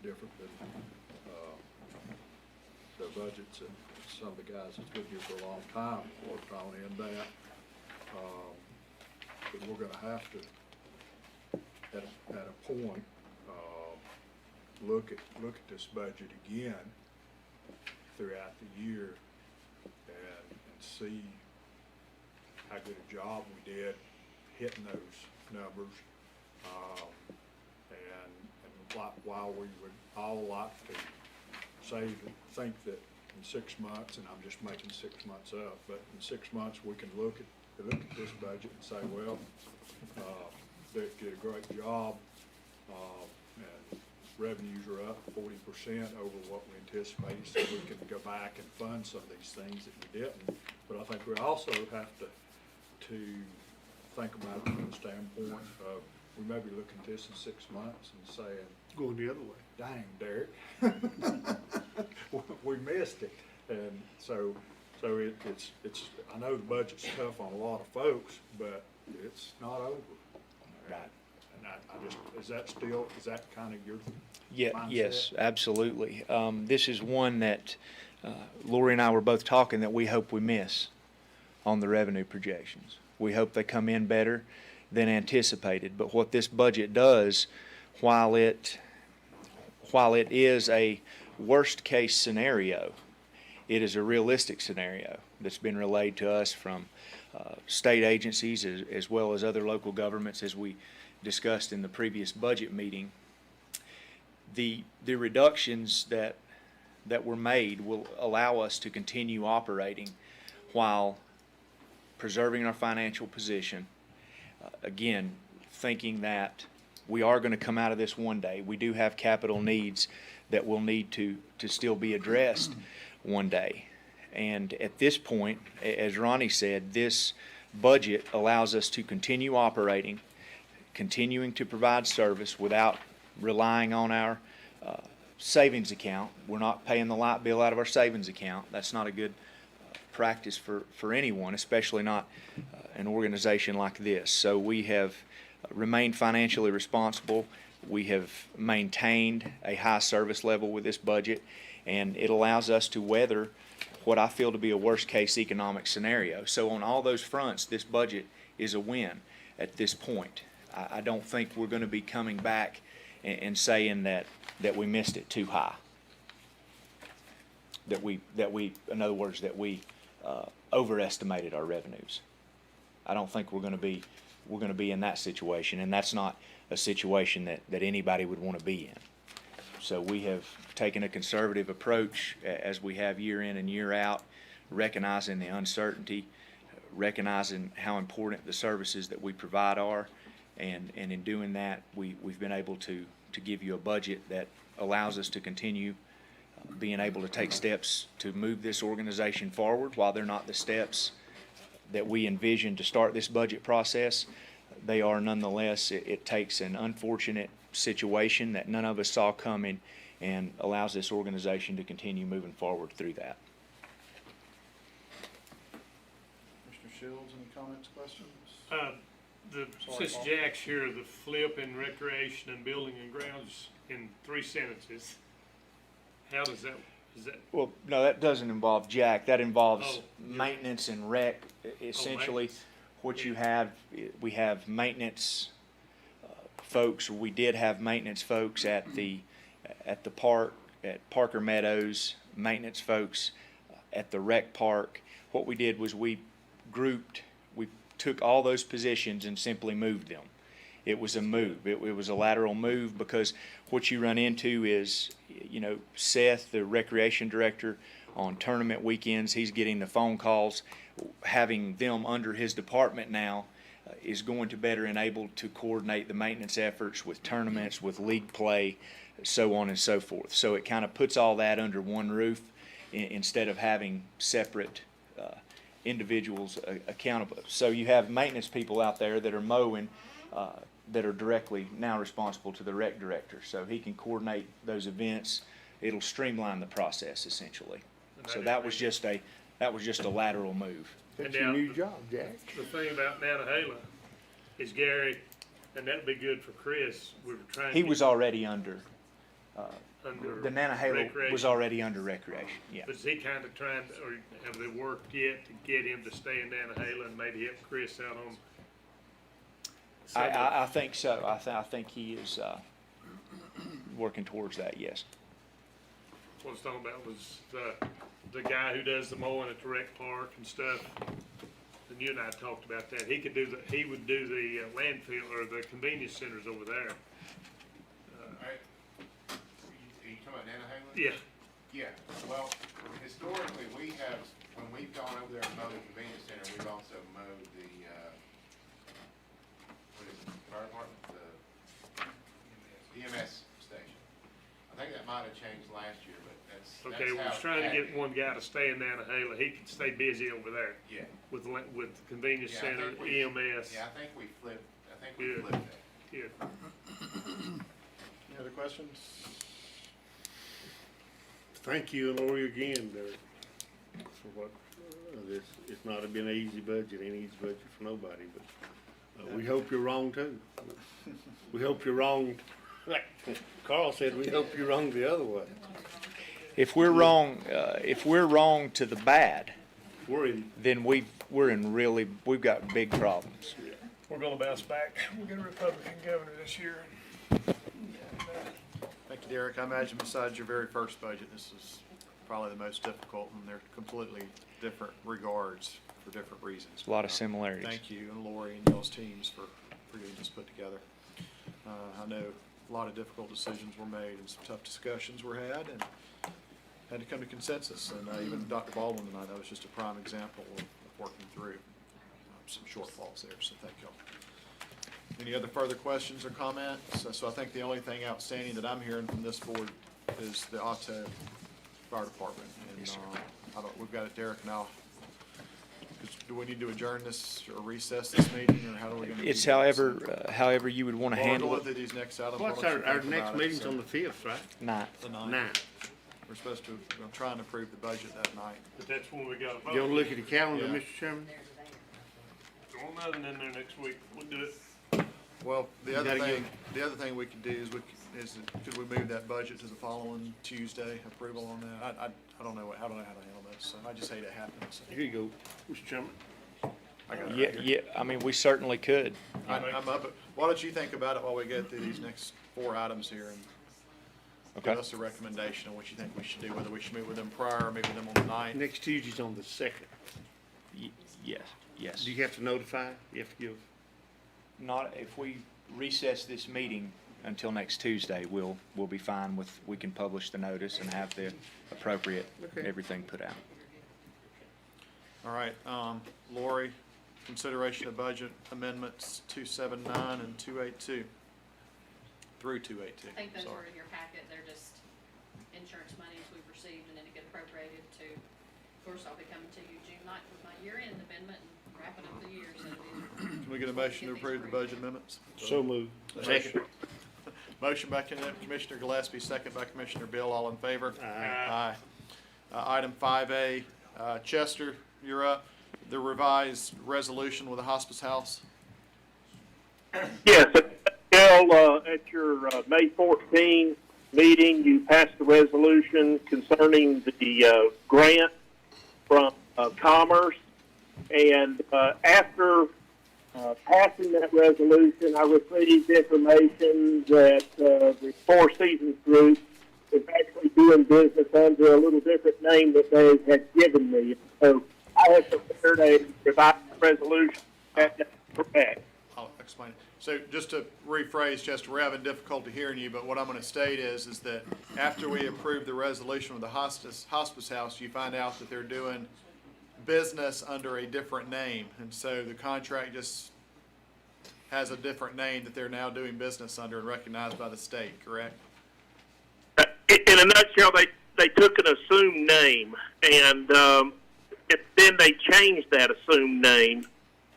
different than the budgets that some of the guys that's been here for a long time worked on in that. But we're going to have to, at a point, look at this budget again throughout the year and see how good a job we did hitting those numbers. And while we would all like to think that in 6 months, and I'm just making 6 months up, but in 6 months we can look at this budget and say, well, they did a great job, and revenues are up 40% over what we anticipated, so we can go back and fund some of these things that we didn't. But I think we also have to think about it from the standpoint of, we may be looking at this in 6 months and saying, Going the other way. dang, Derek, we missed it. And so it's, I know the budget's tough on a lot of folks, but it's not over. Right. And I just, is that kind of your mindset? Yes, absolutely. This is one that Lori and I were both talking that we hope we miss on the revenue projections. We hope they come in better than anticipated. But what this budget does, while it is a worst case scenario, it is a realistic scenario that's been relayed to us from state agencies as well as other local governments, as we discussed in the previous budget meeting. The reductions that were made will allow us to continue operating while preserving our financial position. Again, thinking that we are going to come out of this one day. We do have capital needs that will need to still be addressed one day. And at this point, as Ronnie said, this budget allows us to continue operating, continuing to provide service without relying on our savings account. We're not paying the light bill out of our savings account. That's not a good practice for anyone, especially not an organization like this. So we have remained financially responsible. We have maintained a high service level with this budget, and it allows us to weather what I feel to be a worst-case economic scenario. So on all those fronts, this budget is a win at this point. I don't think we're going to be coming back and saying that we missed it too high. In other words, that we overestimated our revenues. I don't think we're going to be in that situation, and that's not a situation that anybody would want to be in. So we have taken a conservative approach, as we have year in and year out, recognizing the uncertainty, recognizing how important the services that we provide are, and in doing that, we've been able to give you a budget that allows us to continue being able to take steps to move this organization forward. While they're not the steps that we envisioned to start this budget process, they are nonetheless. It takes an unfortunate situation that none of us saw coming and allows this organization to continue moving forward through that. Mr. Shields, any comments, questions? Since Jack's here, the flip in recreation and building and grounds in 3 sentences, how does that, is that, Well, no, that doesn't involve Jack. That involves Oh, yeah. maintenance and rec. Essentially, maintenance. what you have, we have maintenance folks. We did have maintenance folks at the park, at Parker Meadows, maintenance folks at the rec park. What we did was we took all those positions and simply moved them. It was a move. It was a lateral move, because what you run into is, Seth, the recreation director, on tournament weekends, he's getting the phone calls. Having them under his department now is going to better enable to coordinate the maintenance efforts with tournaments, with league play, so on and so forth. So it kind of puts all that under one roof instead of having separate individuals accountable. So you have maintenance people out there that are mowing, that are directly now responsible to the rec director. So he can coordinate those events. It'll streamline the process essentially. So that was just a lateral move. That's And your now new the- job, Jack. the thing about Nantahala is Gary, and that'd be good for Chris, we were trying to. He was already under, Under the Nantahala was recreation. already under recreation, yeah. But is he kind of trying, or have they worked yet to get him to stay in Nantahala and maybe help Chris out on? some of- I think so. I think he is working towards that, yes. What I was talking about was the guy who does the mowing at the rec park and stuff. And you and I talked about that. He would do the landfill or the convenience centers over there. Are you talking about Nantahala? Yeah, Yeah, well, historically, when we've gone over there and mowed the convenience center, we've also mowed the, what is it, fire department, the EMS station. I think that might have changed last year, but that's okay, we how was it trying to had get one guy to stay in Nantahala. He could stay busy over there Yeah, with the convenience Yeah, I center, think we- EMS. yeah, I think we flipped that. Yeah. Any other questions? Thank you, Lori, again, Derek, for what, it's not been an easy budget, ain't easy budget for nobody, but, we hope you're wrong too. We hope you're wrong, like Carl said, we hope you're wrong the other way. If we're wrong to the bad, We're in, then we've got big problems. We're gonna bounce back. We'll get a Republican governor this year. Thank you, Derek. I imagine besides your very first budget, this is probably the most difficult, and they're completely different regards for different reasons. A lot of similarities. Thank you, and Lori and y'all's teams for getting this put together. I know a lot of difficult decisions were made and some tough discussions were had, and had to come to consensus. And even Dr. Baldwin tonight, that was just a prime example of working through some shortfalls there, so thank y'all. Any other further questions or comments? So I think the only thing outstanding that I'm hearing from this board is the Otto Fire Department. And, Yes, sir. we've got it, Derek, now. Do we need to adjourn this or recess this meeting, or how are we gonna? It's do that? however you would want to Well, we're handle going it. through these next items. what's Why don't you our think next about it? meeting's So, on the 5th, right? Ninth. the 9th. 9. We're supposed to, I'm trying to approve the budget that night. But that's when we gotta vote. You wanna look at the calendar, Yeah. Mr. Chairman? Throw nothing in there next week. We'll do it. Well, the You other gotta thing we could do is could we move that budget to the following Tuesday, approval on that? I don't know how to handle this, so I just hate it happening, so. Here you go, Mr. Chairman. I got it Yeah, right here. yeah, I mean, we certainly could. I'm up, why don't you think about it while we get through these next 4 items here and Okay. give us a recommendation on what you think we should do, whether we should meet with them prior or meet with them on the 9th. Next Tuesday's on the 2nd. Yes. Do you have to notify? You have to give? Not, if we recess this meeting until next Tuesday, we'll be fine with, we can publish the notice and have the appropriate, Okay. everything put out. All right, Lori, consideration of budget amendments 279 and 282 through 282. I think those Sorry. are in your packet, they're just insurance monies we've received and then it get appropriated to, of course, I'll be coming to you June 9th with my year-end amendment and wrapping up the year, so these are. Can we get a motion to approve the budget amendments? So moved. Motion. Motion by Commissioner Gillespie, second by Commissioner Bill, all in favor? Aye. Item 5A, Chester, you're up. The revised resolution with the hospice house. Yes, Bill, at your May 14 meeting, you passed a resolution concerning the grant from Commerce. And after passing that resolution, I received information that the Four Seasons Group is actually doing business under a little different name that they had given me. So I have prepared a revised resolution that's correct. I'll explain it. So just to rephrase, Chester, we're having difficulty hearing you, but what I'm going to state is that after we approve the resolution with the hospice house, you find out that they're doing business under a different name. And so the contract just has a different name that they're now doing business under and recognized by the state, correct? In a nutshell, they took an assumed name, and then they changed that assumed name,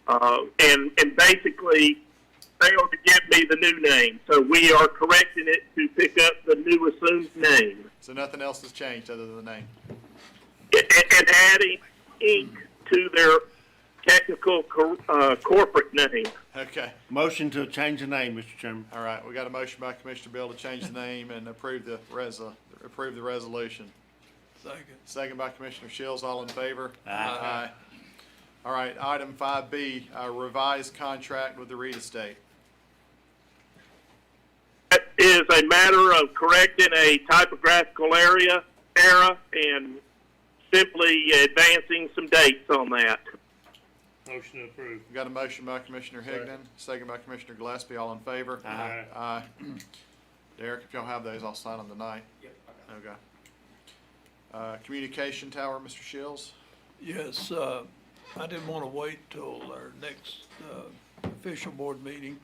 and basically failed to give me the new name. So we are correcting it to pick up the new assumed name. So nothing else has changed other than the name. And adding Inc. to their technical corporate name. Okay. Motion to change the name, Mr. Chairman. All right. We got a motion by Commissioner Bill to change the name and approve the resolution. Second. Second by Commissioner Shields. All in favor? Aye. All right. Item 5B, revised contract with the Reed Estate. That is a matter of correcting a typographical error and simply advancing some dates on that. Motion to approve. We got a motion by Commissioner Higdon, second by Commissioner Gillespie. All in favor? Aye. Aye. Derek, if y'all have those, I'll sign them tonight. Yep, I got it. Okay. Communication tower, Mr. Shields. Yes, I didn't want to wait till our next official board meeting.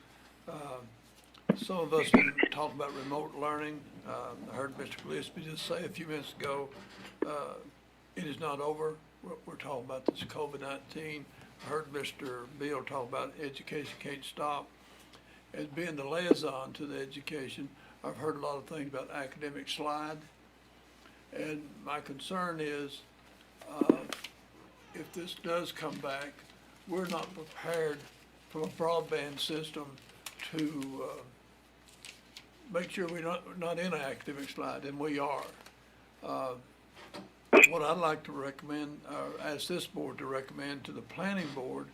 Some of us been talking about remote learning. I heard Mr. Gillespie just say a few minutes ago, it is not over. We're talking about this COVID-19. I heard Mr. Bill talk about education can't stop. As being the liaison to the education, I've heard a lot of things about academic slide. And my concern is, if this does come back, we're not prepared from a broadband system to make sure we're not in an academic slide, and we are. What I'd like to recommend, or ask this board to recommend to the planning board,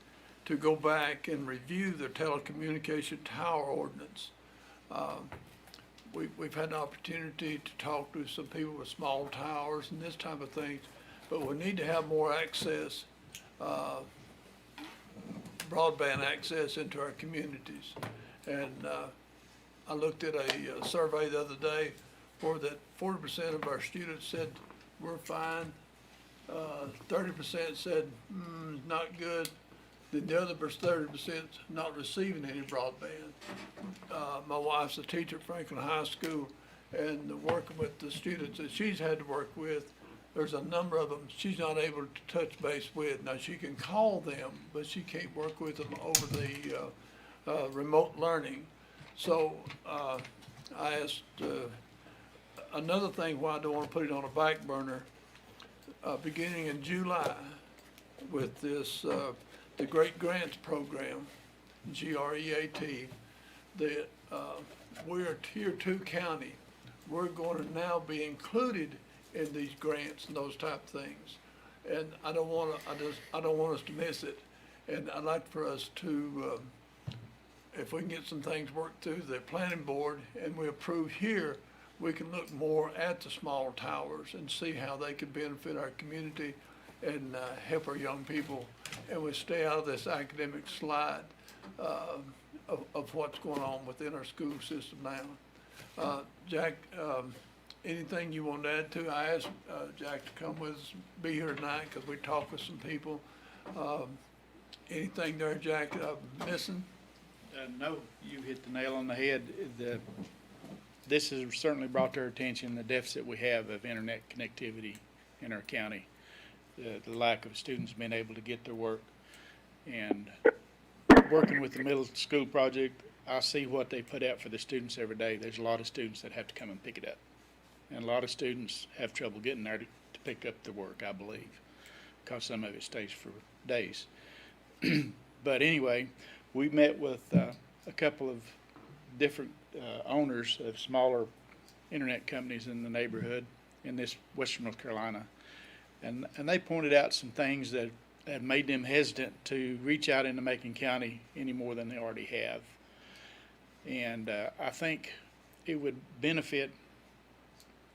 to go back and review the telecommunication tower ordinance. We've had an opportunity to talk to some people with small towers and this type of things, but we need to have more access, broadband access into our communities. And I looked at a survey the other day where that 40% of our students said we're fine, 30% said not good, then the other 30% not receiving any broadband. My wife's a teacher at Franklin High School, and working with the students that she's had to work with, there's a number of them she's not able to touch base with. Now, she can call them, but she can't work with them over the remote learning. So I asked, another thing why I don't want to put it on a back burner, beginning in July with this, the Great Grants Program, GREAT, that we're a Tier 2 county. We're going to now be included in these grants and those type of things. And I don't want us to miss it. And I'd like for us to, if we can get some things worked through the planning board and we approve here, we can look more at the small towers and see how they could benefit our community and help our young people. And we stay out of this academic slide of what's going on within our school system now. Jack, anything you want to add to? I asked Jack to come with us, be here tonight, because we talked with some people Anything there, Jack, that I'm missing? No, you hit the nail on the head. This has certainly brought to our attention the deficit we have of internet connectivity in our county. The lack of students being able to get their work. And working with the middle school project, I see what they put out for the students every day. There's a lot of students that have to come and pick it up. And a lot of students have trouble getting there to pick up the work, I believe, because some of it stays for days. But anyway, we met with a couple of different owners of smaller internet companies in the neighborhood in this Western North Carolina. And they pointed out some things that have made them hesitant to reach out into Macon County any more than they already have. And I think it would benefit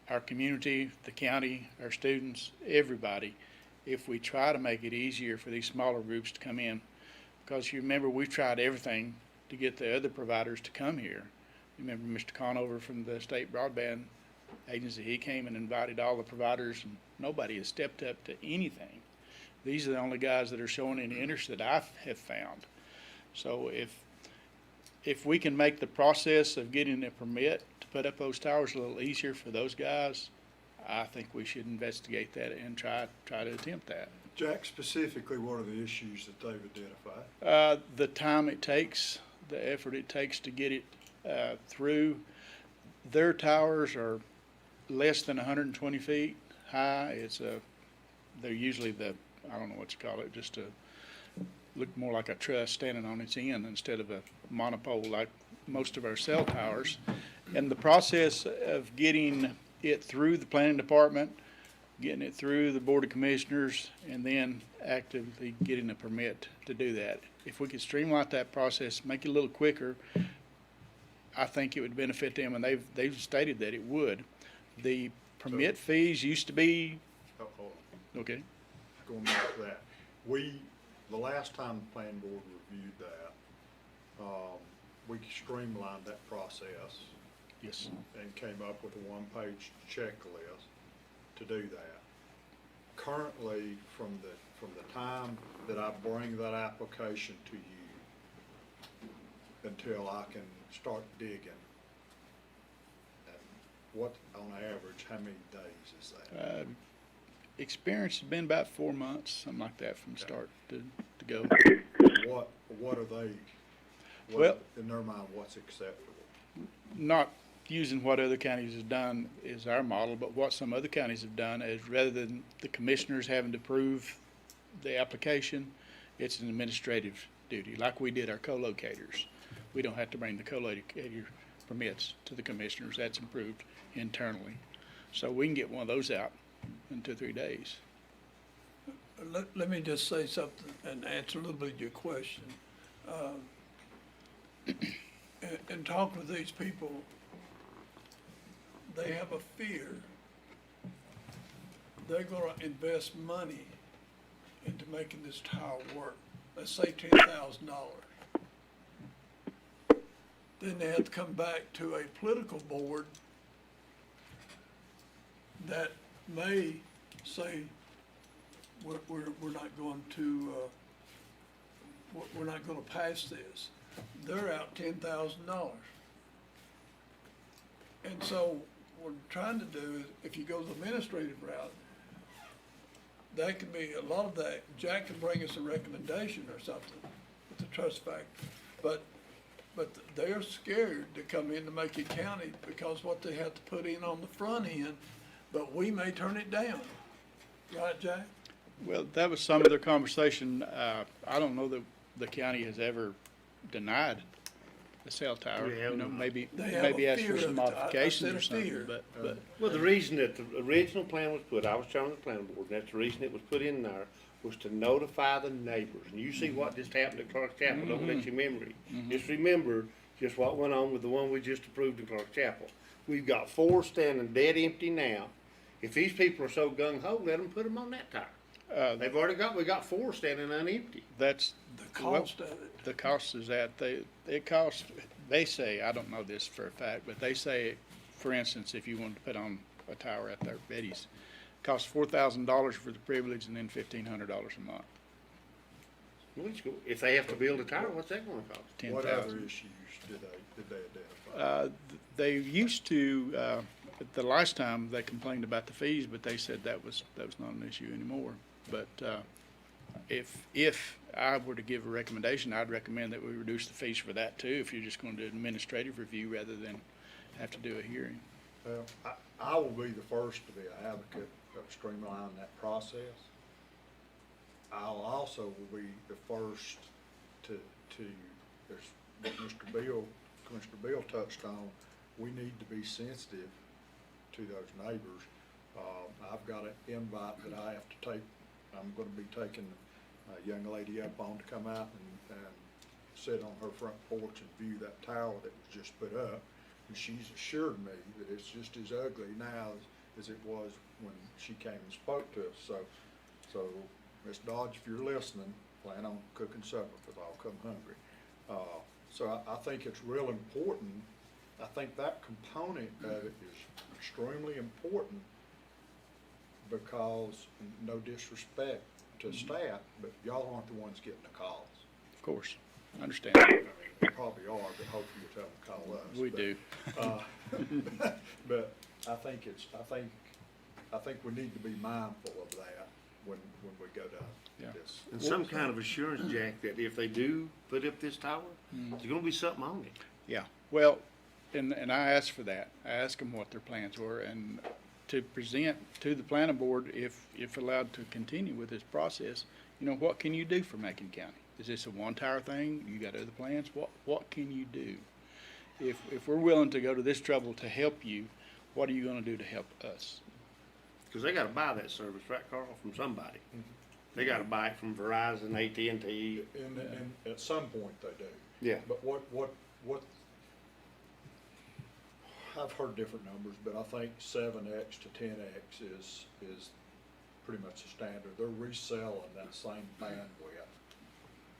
our community, the county, our students, everybody, if we try to make it easier for these smaller groups to come in. Because you remember, we've tried everything to get the other providers to come here. You remember Mr. Conover from the State Broadband Agency, he came and invited all the providers, and nobody has stepped up to anything. These are the only guys that are showing any interest that I have found. So if we can make the process of getting a permit to put up those towers a little easier for those guys, I think we should investigate that and try to attempt that. Jack, specifically, what are the issues that they've identified? The time it takes, the effort it takes to get it through. Their towers are less than 120 feet high. They're usually I don't know what you call it, just look more like a truss standing on its end instead of a monopole like most of our cell towers. And the process of getting it through the planning department, getting it through the Board of Commissioners, and then actively getting a permit to do that. If we could streamline that process, make it a little quicker, I think it would benefit them, and they've stated that it would. The permit fees used to be, Hold on. okay, Going back to that, the last time the planning board reviewed that, we streamlined that process yes, and came up with a one-page checklist to do that. Currently, from the time that I bring that application to you until I can start digging, what, on average, how many days is that? experience has been about 4 months, something like that, from start to go. What are they, Well- in their mind, what's acceptable? Not using what other counties have done is our model, but what some other counties have done is, rather than the commissioners having to prove the application, it's an administrative duty, like we did our co-locators. We don't have to bring the co-locator permits to the commissioners. That's improved internally. So we can get one of those out in 2 or 3 days. Let me just say something and answer a little bit of your question. In talking with these people, they have a fear they're gonna invest money into making this tower work. Let's say $10,000. Then they have to come back to a political board that may say, we're not going to, we're not gonna pass this. They're out $10,000. And so what I'm trying to do is, if you go the administrative route, that could be, a lot of that, Jack can bring us a recommendation or something with the trust factor. But they're scared to come into Macon County because what they have to put in on the front end, but we may turn it down. Right, Jack? Well, that was some of their conversation. I don't know that the county has ever denied the cell tower. We have not. Maybe They have a ask for fear some of it. I modifications said or a something, fear. but Well, the reason that the original plan was put, I was chairman of the planning board, and that's the reason it was put in there, was to notify the neighbors. And you see what just happened at Clark Chapel, don't let your memory. Just remember just what went on with the one we just approved in Clark Chapel. We've got 4 standing dead empty now. If these people are so gung-ho, let them put them on that tower. We got 4 standing unempty. that's, The cost of it. the cost is that they say, I don't know this for a fact, but they say, for instance, if you wanted to put on a tower out there at Betty's, it costs $4,000 for the privilege and then $1,500 a month. Well, it's cool. If they have to build a tower, what's that gonna cost? What 10,000. other issues did they identify? They used to, the last time they complained about the fees, but they said that was not an issue anymore. But, if I were to give a recommendation, I'd recommend that we reduce the fees for that too, if you're just gonna do an administrative review rather than have to do a hearing. Well, I will be the first to be an advocate of streamlining that process. I'll also will be the first to, there's what Commissioner Bill touched on, we need to be sensitive to those neighbors. I've got an invite that I have to take, I'm gonna be taking a young lady up on to come out and sit on her front porch and view that tower that was just put up. And she's assured me that it's just as ugly now as it was when she came and spoke to us. So Ms. Dodge, if you're listening, plan on cooking supper, because I'll come hungry. So I think it's real important. I think that component of it is extremely important, because, no disrespect to staff, but y'all aren't the ones getting the calls. Of course, I understand. You probably are, but hopefully you'll tell them to call us. We But, do. But I think we need to be mindful of that when we go down Yeah. this. And some kind of assurance, Jack, that if they do put up this tower, there's gonna be something on it. Yeah, well, and I asked for that. I asked them what their plans were, and to present to the planning board, if allowed to continue with this process, what can you do for Macon County? Is this a one-tower thing? You got other plans? What can you do? If we're willing to go to this trouble to help you, what are you gonna do to help us? Cause they gotta buy that service, right, Carl, from somebody. They gotta buy it from Verizon, AT&T. And at some point they do. Yeah. But what, I've heard different numbers, but I think 7X to 10X is pretty much the standard. They're reselling that same bandwidth.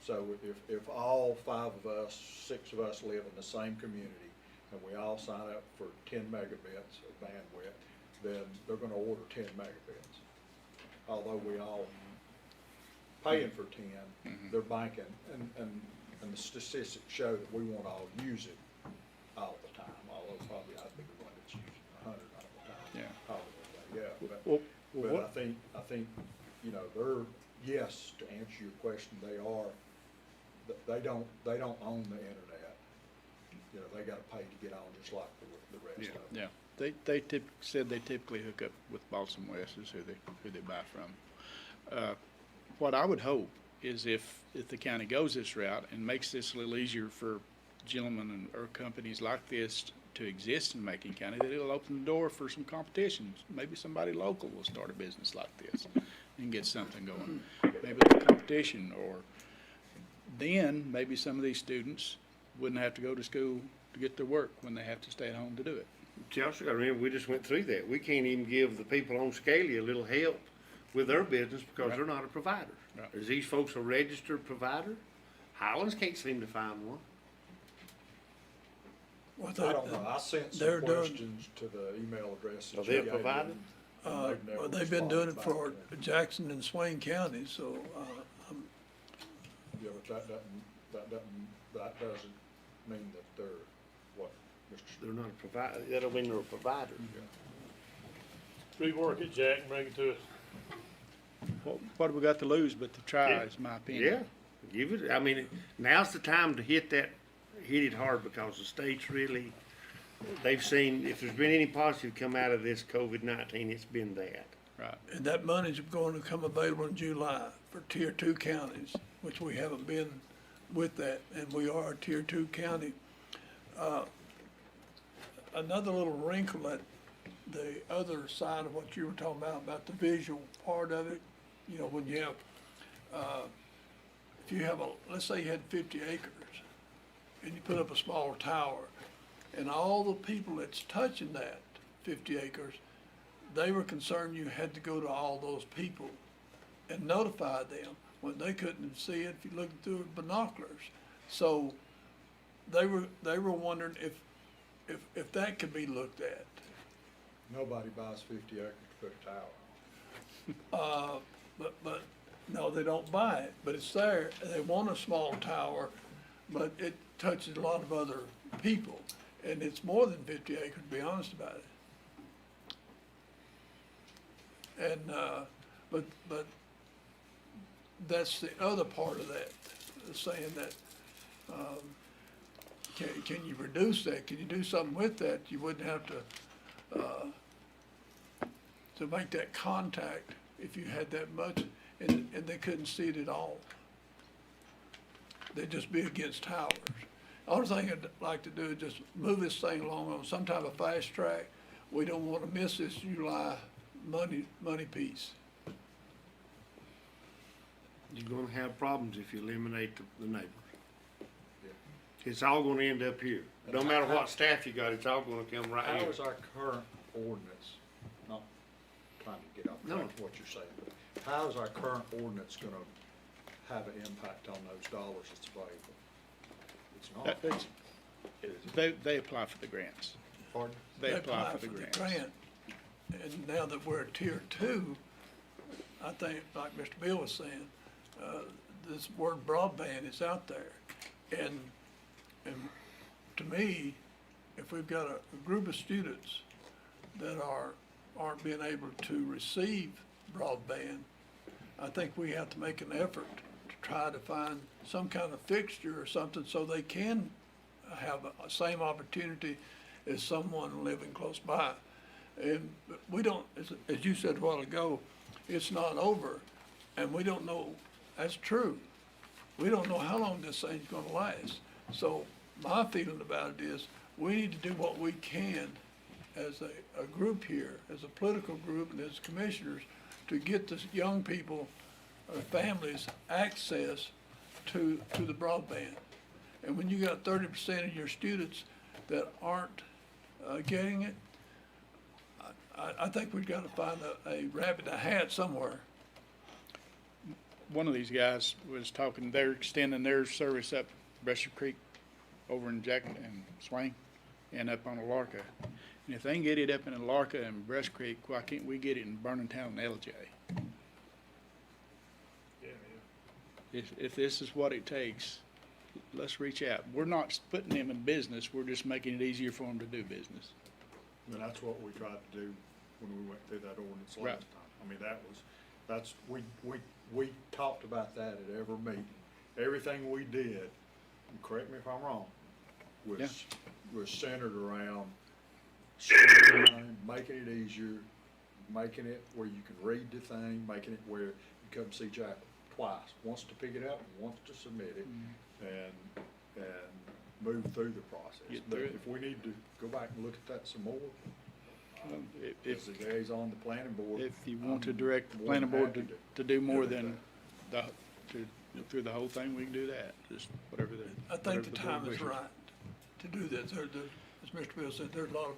So if all 5 of us, 6 of us live in the same community, and we all sign up for 10 megabits of bandwidth, then they're gonna order 10 megabits. Although we all paying for 10, they're banking, and the statistics show that we won't all use it all the time, although probably I'd be the one that's using 100 all the time. Yeah. Probably, yeah, Well, but what- I think, they're, yes, to answer your question, they don't own the internet. They gotta pay to get on just like the rest of them. Yeah, they said they typically hook up with Balsam West is who they buy from. What I would hope is if the county goes this route and makes this a little easier for gentlemen or companies like this to exist in Macon County, that it'll open the door for some competition. Maybe somebody local will start a business like this and get something going. Maybe the competition, or then maybe some of these students wouldn't have to go to school to get their work when they have to stay at home to do it. You also gotta remember, we just went through that. We can't even give the people on Scalia a little help with their business because they're not a provider. Right. Is these folks a registered provider? Highlands can't seem to find one. Well, I don't know, I sent they're some doing- questions to the email address. that Are they you a gave provider? them, and never Well, they've been doing it responded for back to me. Jackson and Swain County, so, Yeah, but that doesn't mean that they're, what, Mr. They're not a provider. That don't mean they're a provider. Rework it, Jack, and bring it to us. What have we got to lose but to try, Yeah. is my opinion. Yeah, give it, I mean, now's the time to hit it hard, because the state's really, they've seen, if there's been any positive come out of this COVID-19, it's been that. Right. and that money's going to come available in July for Tier 2 counties, which we haven't been with that, and we are a Tier 2 county. Another little wrinkle at the other side of what you were talking about the visual part of it, when you have, if you have let's say you had 50 acres, and you put up a small tower, and all the people that's touching that 50 acres, they were concerned you had to go to all those people and notify them when they couldn't see it if you looked through binoculars. So they were wondering if that could be looked at. Nobody buys 50 acres to put a tower on. But No, they don't buy it, but it's there. They want a small tower, but it touches a lot of other people. And it's more than 50 acres, to be honest about it. And, but that's the other part of that, saying that, can you reduce that? Can you do something with that? You wouldn't have to make that contact if you had that much, and they couldn't see it at all. They'd just be against towers. Only thing I'd like to do is just move this thing along on some type of fast track. We don't want to miss this July money piece. You're gonna have problems if you eliminate the neighbors. It's all gonna end up here. No matter what staff you got, it's all gonna come right How here. is our current ordinance, not trying to get off No. track of what you're saying, but how is our current ordinance gonna have an impact on those dollars that's available? It's not. They apply for the grants. Pardon? They apply for the grants. grant. And now that we're at tier 2, I think, like Mr. Bill was saying, this word broadband is out there. And to me, if we've got a group of students that aren't being able to receive broadband, I think we have to make an effort to try to find some kind of fixture or something so they can have a same opportunity as someone living close by. And we don't, as you said a while ago, it's not over, and we don't know, that's true. We don't know how long this thing's gonna last. So my feeling about it is, we need to do what we can as a group here, as a political group and as commissioners, to get the young people or families access to the broadband. And when you got 30% of your students that aren't getting it, I think we've got to find a rabbit in a hat somewhere. One of these guys was talking, they're extending their service up Brusher Creek over in Jack and Swain and up on Alarka. And if they can get it up in Alarka and Brush Creek, why can't we get it in Burningtown and LJ? If this is what it takes, let's reach out. We're not putting them in business, we're just making it easier for them to do business. And that's what we tried to do when we went through that ordinance Right. last time. I mean, we talked about that at every meeting. Everything we did, and correct me if I'm wrong, was centered around streamlining, making it easier, making it where you can read the thing, making it where you come see Jack twice, once to pick it up and once to submit it, and move through the process. Get But through it. if we need to go back and look at that some more, If, as the guys on the planning board. if you want to I'm direct the more planning than board happy to do more everything. than through the whole thing, we can do that, just whatever the. I think the whatever time board is wishes. right to do this. As Mr. Bill said, there's a lot of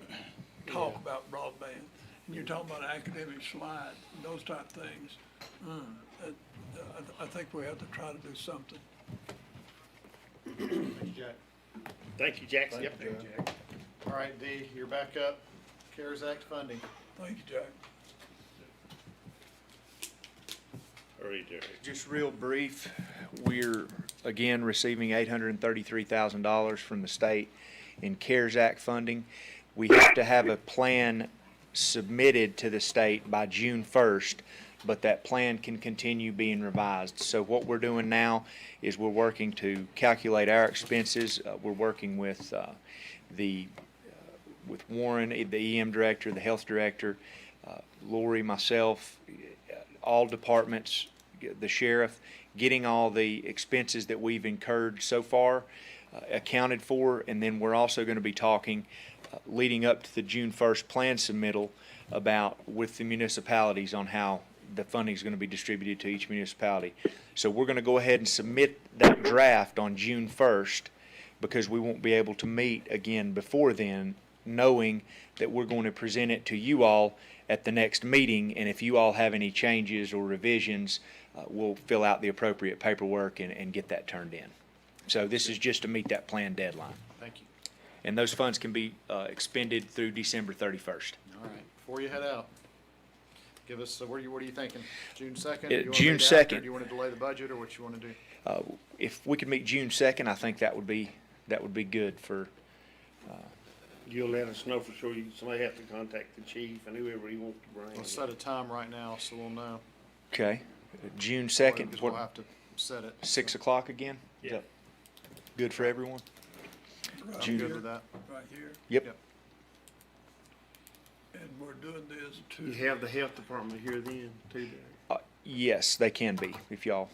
talk about broadband, and you're talking about academic slide, and those type things. I think we have to try to do something. Thank you, Jackson. Thank you, Jack. All right, Dee, you're back up. CARES Act funding. Thank you, Jack. Hurry, Jerry. Just real brief, we're again receiving $833,000 from the state in CARES Act funding. We have to have a plan submitted to the state by June 1st, but that plan can continue being revised. So what we're doing now is we're working to calculate our expenses. We're working with with Warren, the EM director, the health director, Lori, myself, all departments, the sheriff, getting all the expenses that we've incurred so far accounted for, and then we're also going to be talking leading up to the June 1st plan submittal about with the municipalities on how the funding is going to be distributed to each municipality. So we're going to go ahead and submit that draft on June 1st because we won't be able to meet again before then, knowing that we're going to present it to you all at the next meeting, and if you all have any changes or revisions, we'll fill out the appropriate paperwork and get that turned in. So this is just to meet that planned deadline. Thank you. And those funds can be expended through December 31st. All right, before you head out, Give us, what are you thinking? June 2nd? June 2nd. Do you want to delay the budget, or what you want to do? If we could meet June 2nd, I think that would be good for, You'll let us know for sure. Somebody have to contact the chief and whoever he wants to bring. Let's set a time right now, so we'll know. okay, June 2nd, Because we'll have to set it. 6 o'clock again? Is that good for everyone? I'm June- good with that. Right here, Yep. and we're doing this to. You have the health department here then too, Derek. Yes, they can be, if y'all,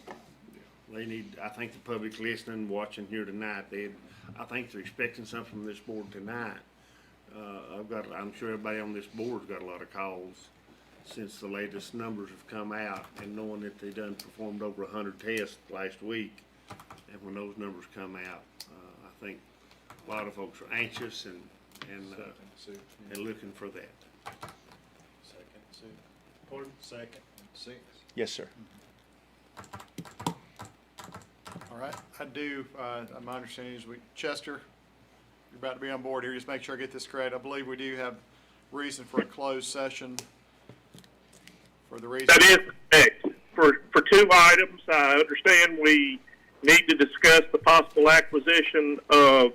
They need, I think the public listening, watching here tonight, I think they're expecting something from this board tonight. I'm sure everybody on this board's got a lot of calls since the latest numbers have come out, and knowing that they done performed over 100 tests last week. And when those numbers come out, I think a lot of folks are anxious and looking for that. Second, Sue. Pardon? Second and 6. yes, sir. All right, I do, my understanding is Chester, you're about to be on board here, just make sure I get this correct. I believe we do have reason for a closed session for the reason. That is correct. For two items, I understand we need to discuss the possible acquisition of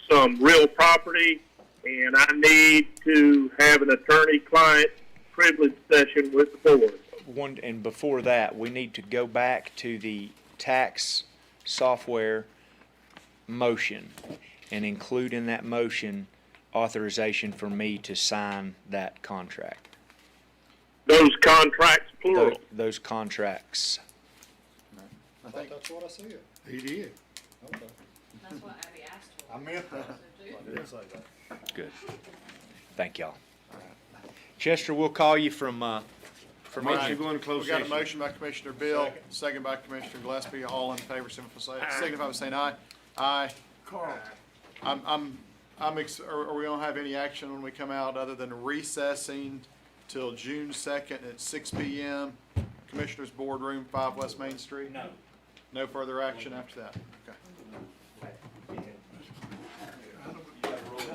some real property, and I need to have an attorney-client privilege session with the board. And before that, we need to go back to the tax software motion and include in that motion authorization for me to sign that contract. Those contracts, plural. Those contracts. I think That's what I said. He did. Okay. That's what Abby asked for. I meant that. So do- I didn't say that. Good. Thank y'all. Chester, we'll call you from Motion to go into closed We got a session. motion by Commissioner Bill, second by Commissioner Gillespie, all in favor, signify by saying aye. Aye. Carl, Are we gonna have any action when we come out other than recessing till June 2nd at 6 PM? Commissioners Boardroom, 5 West Main Street? No. No further action after that? Okay.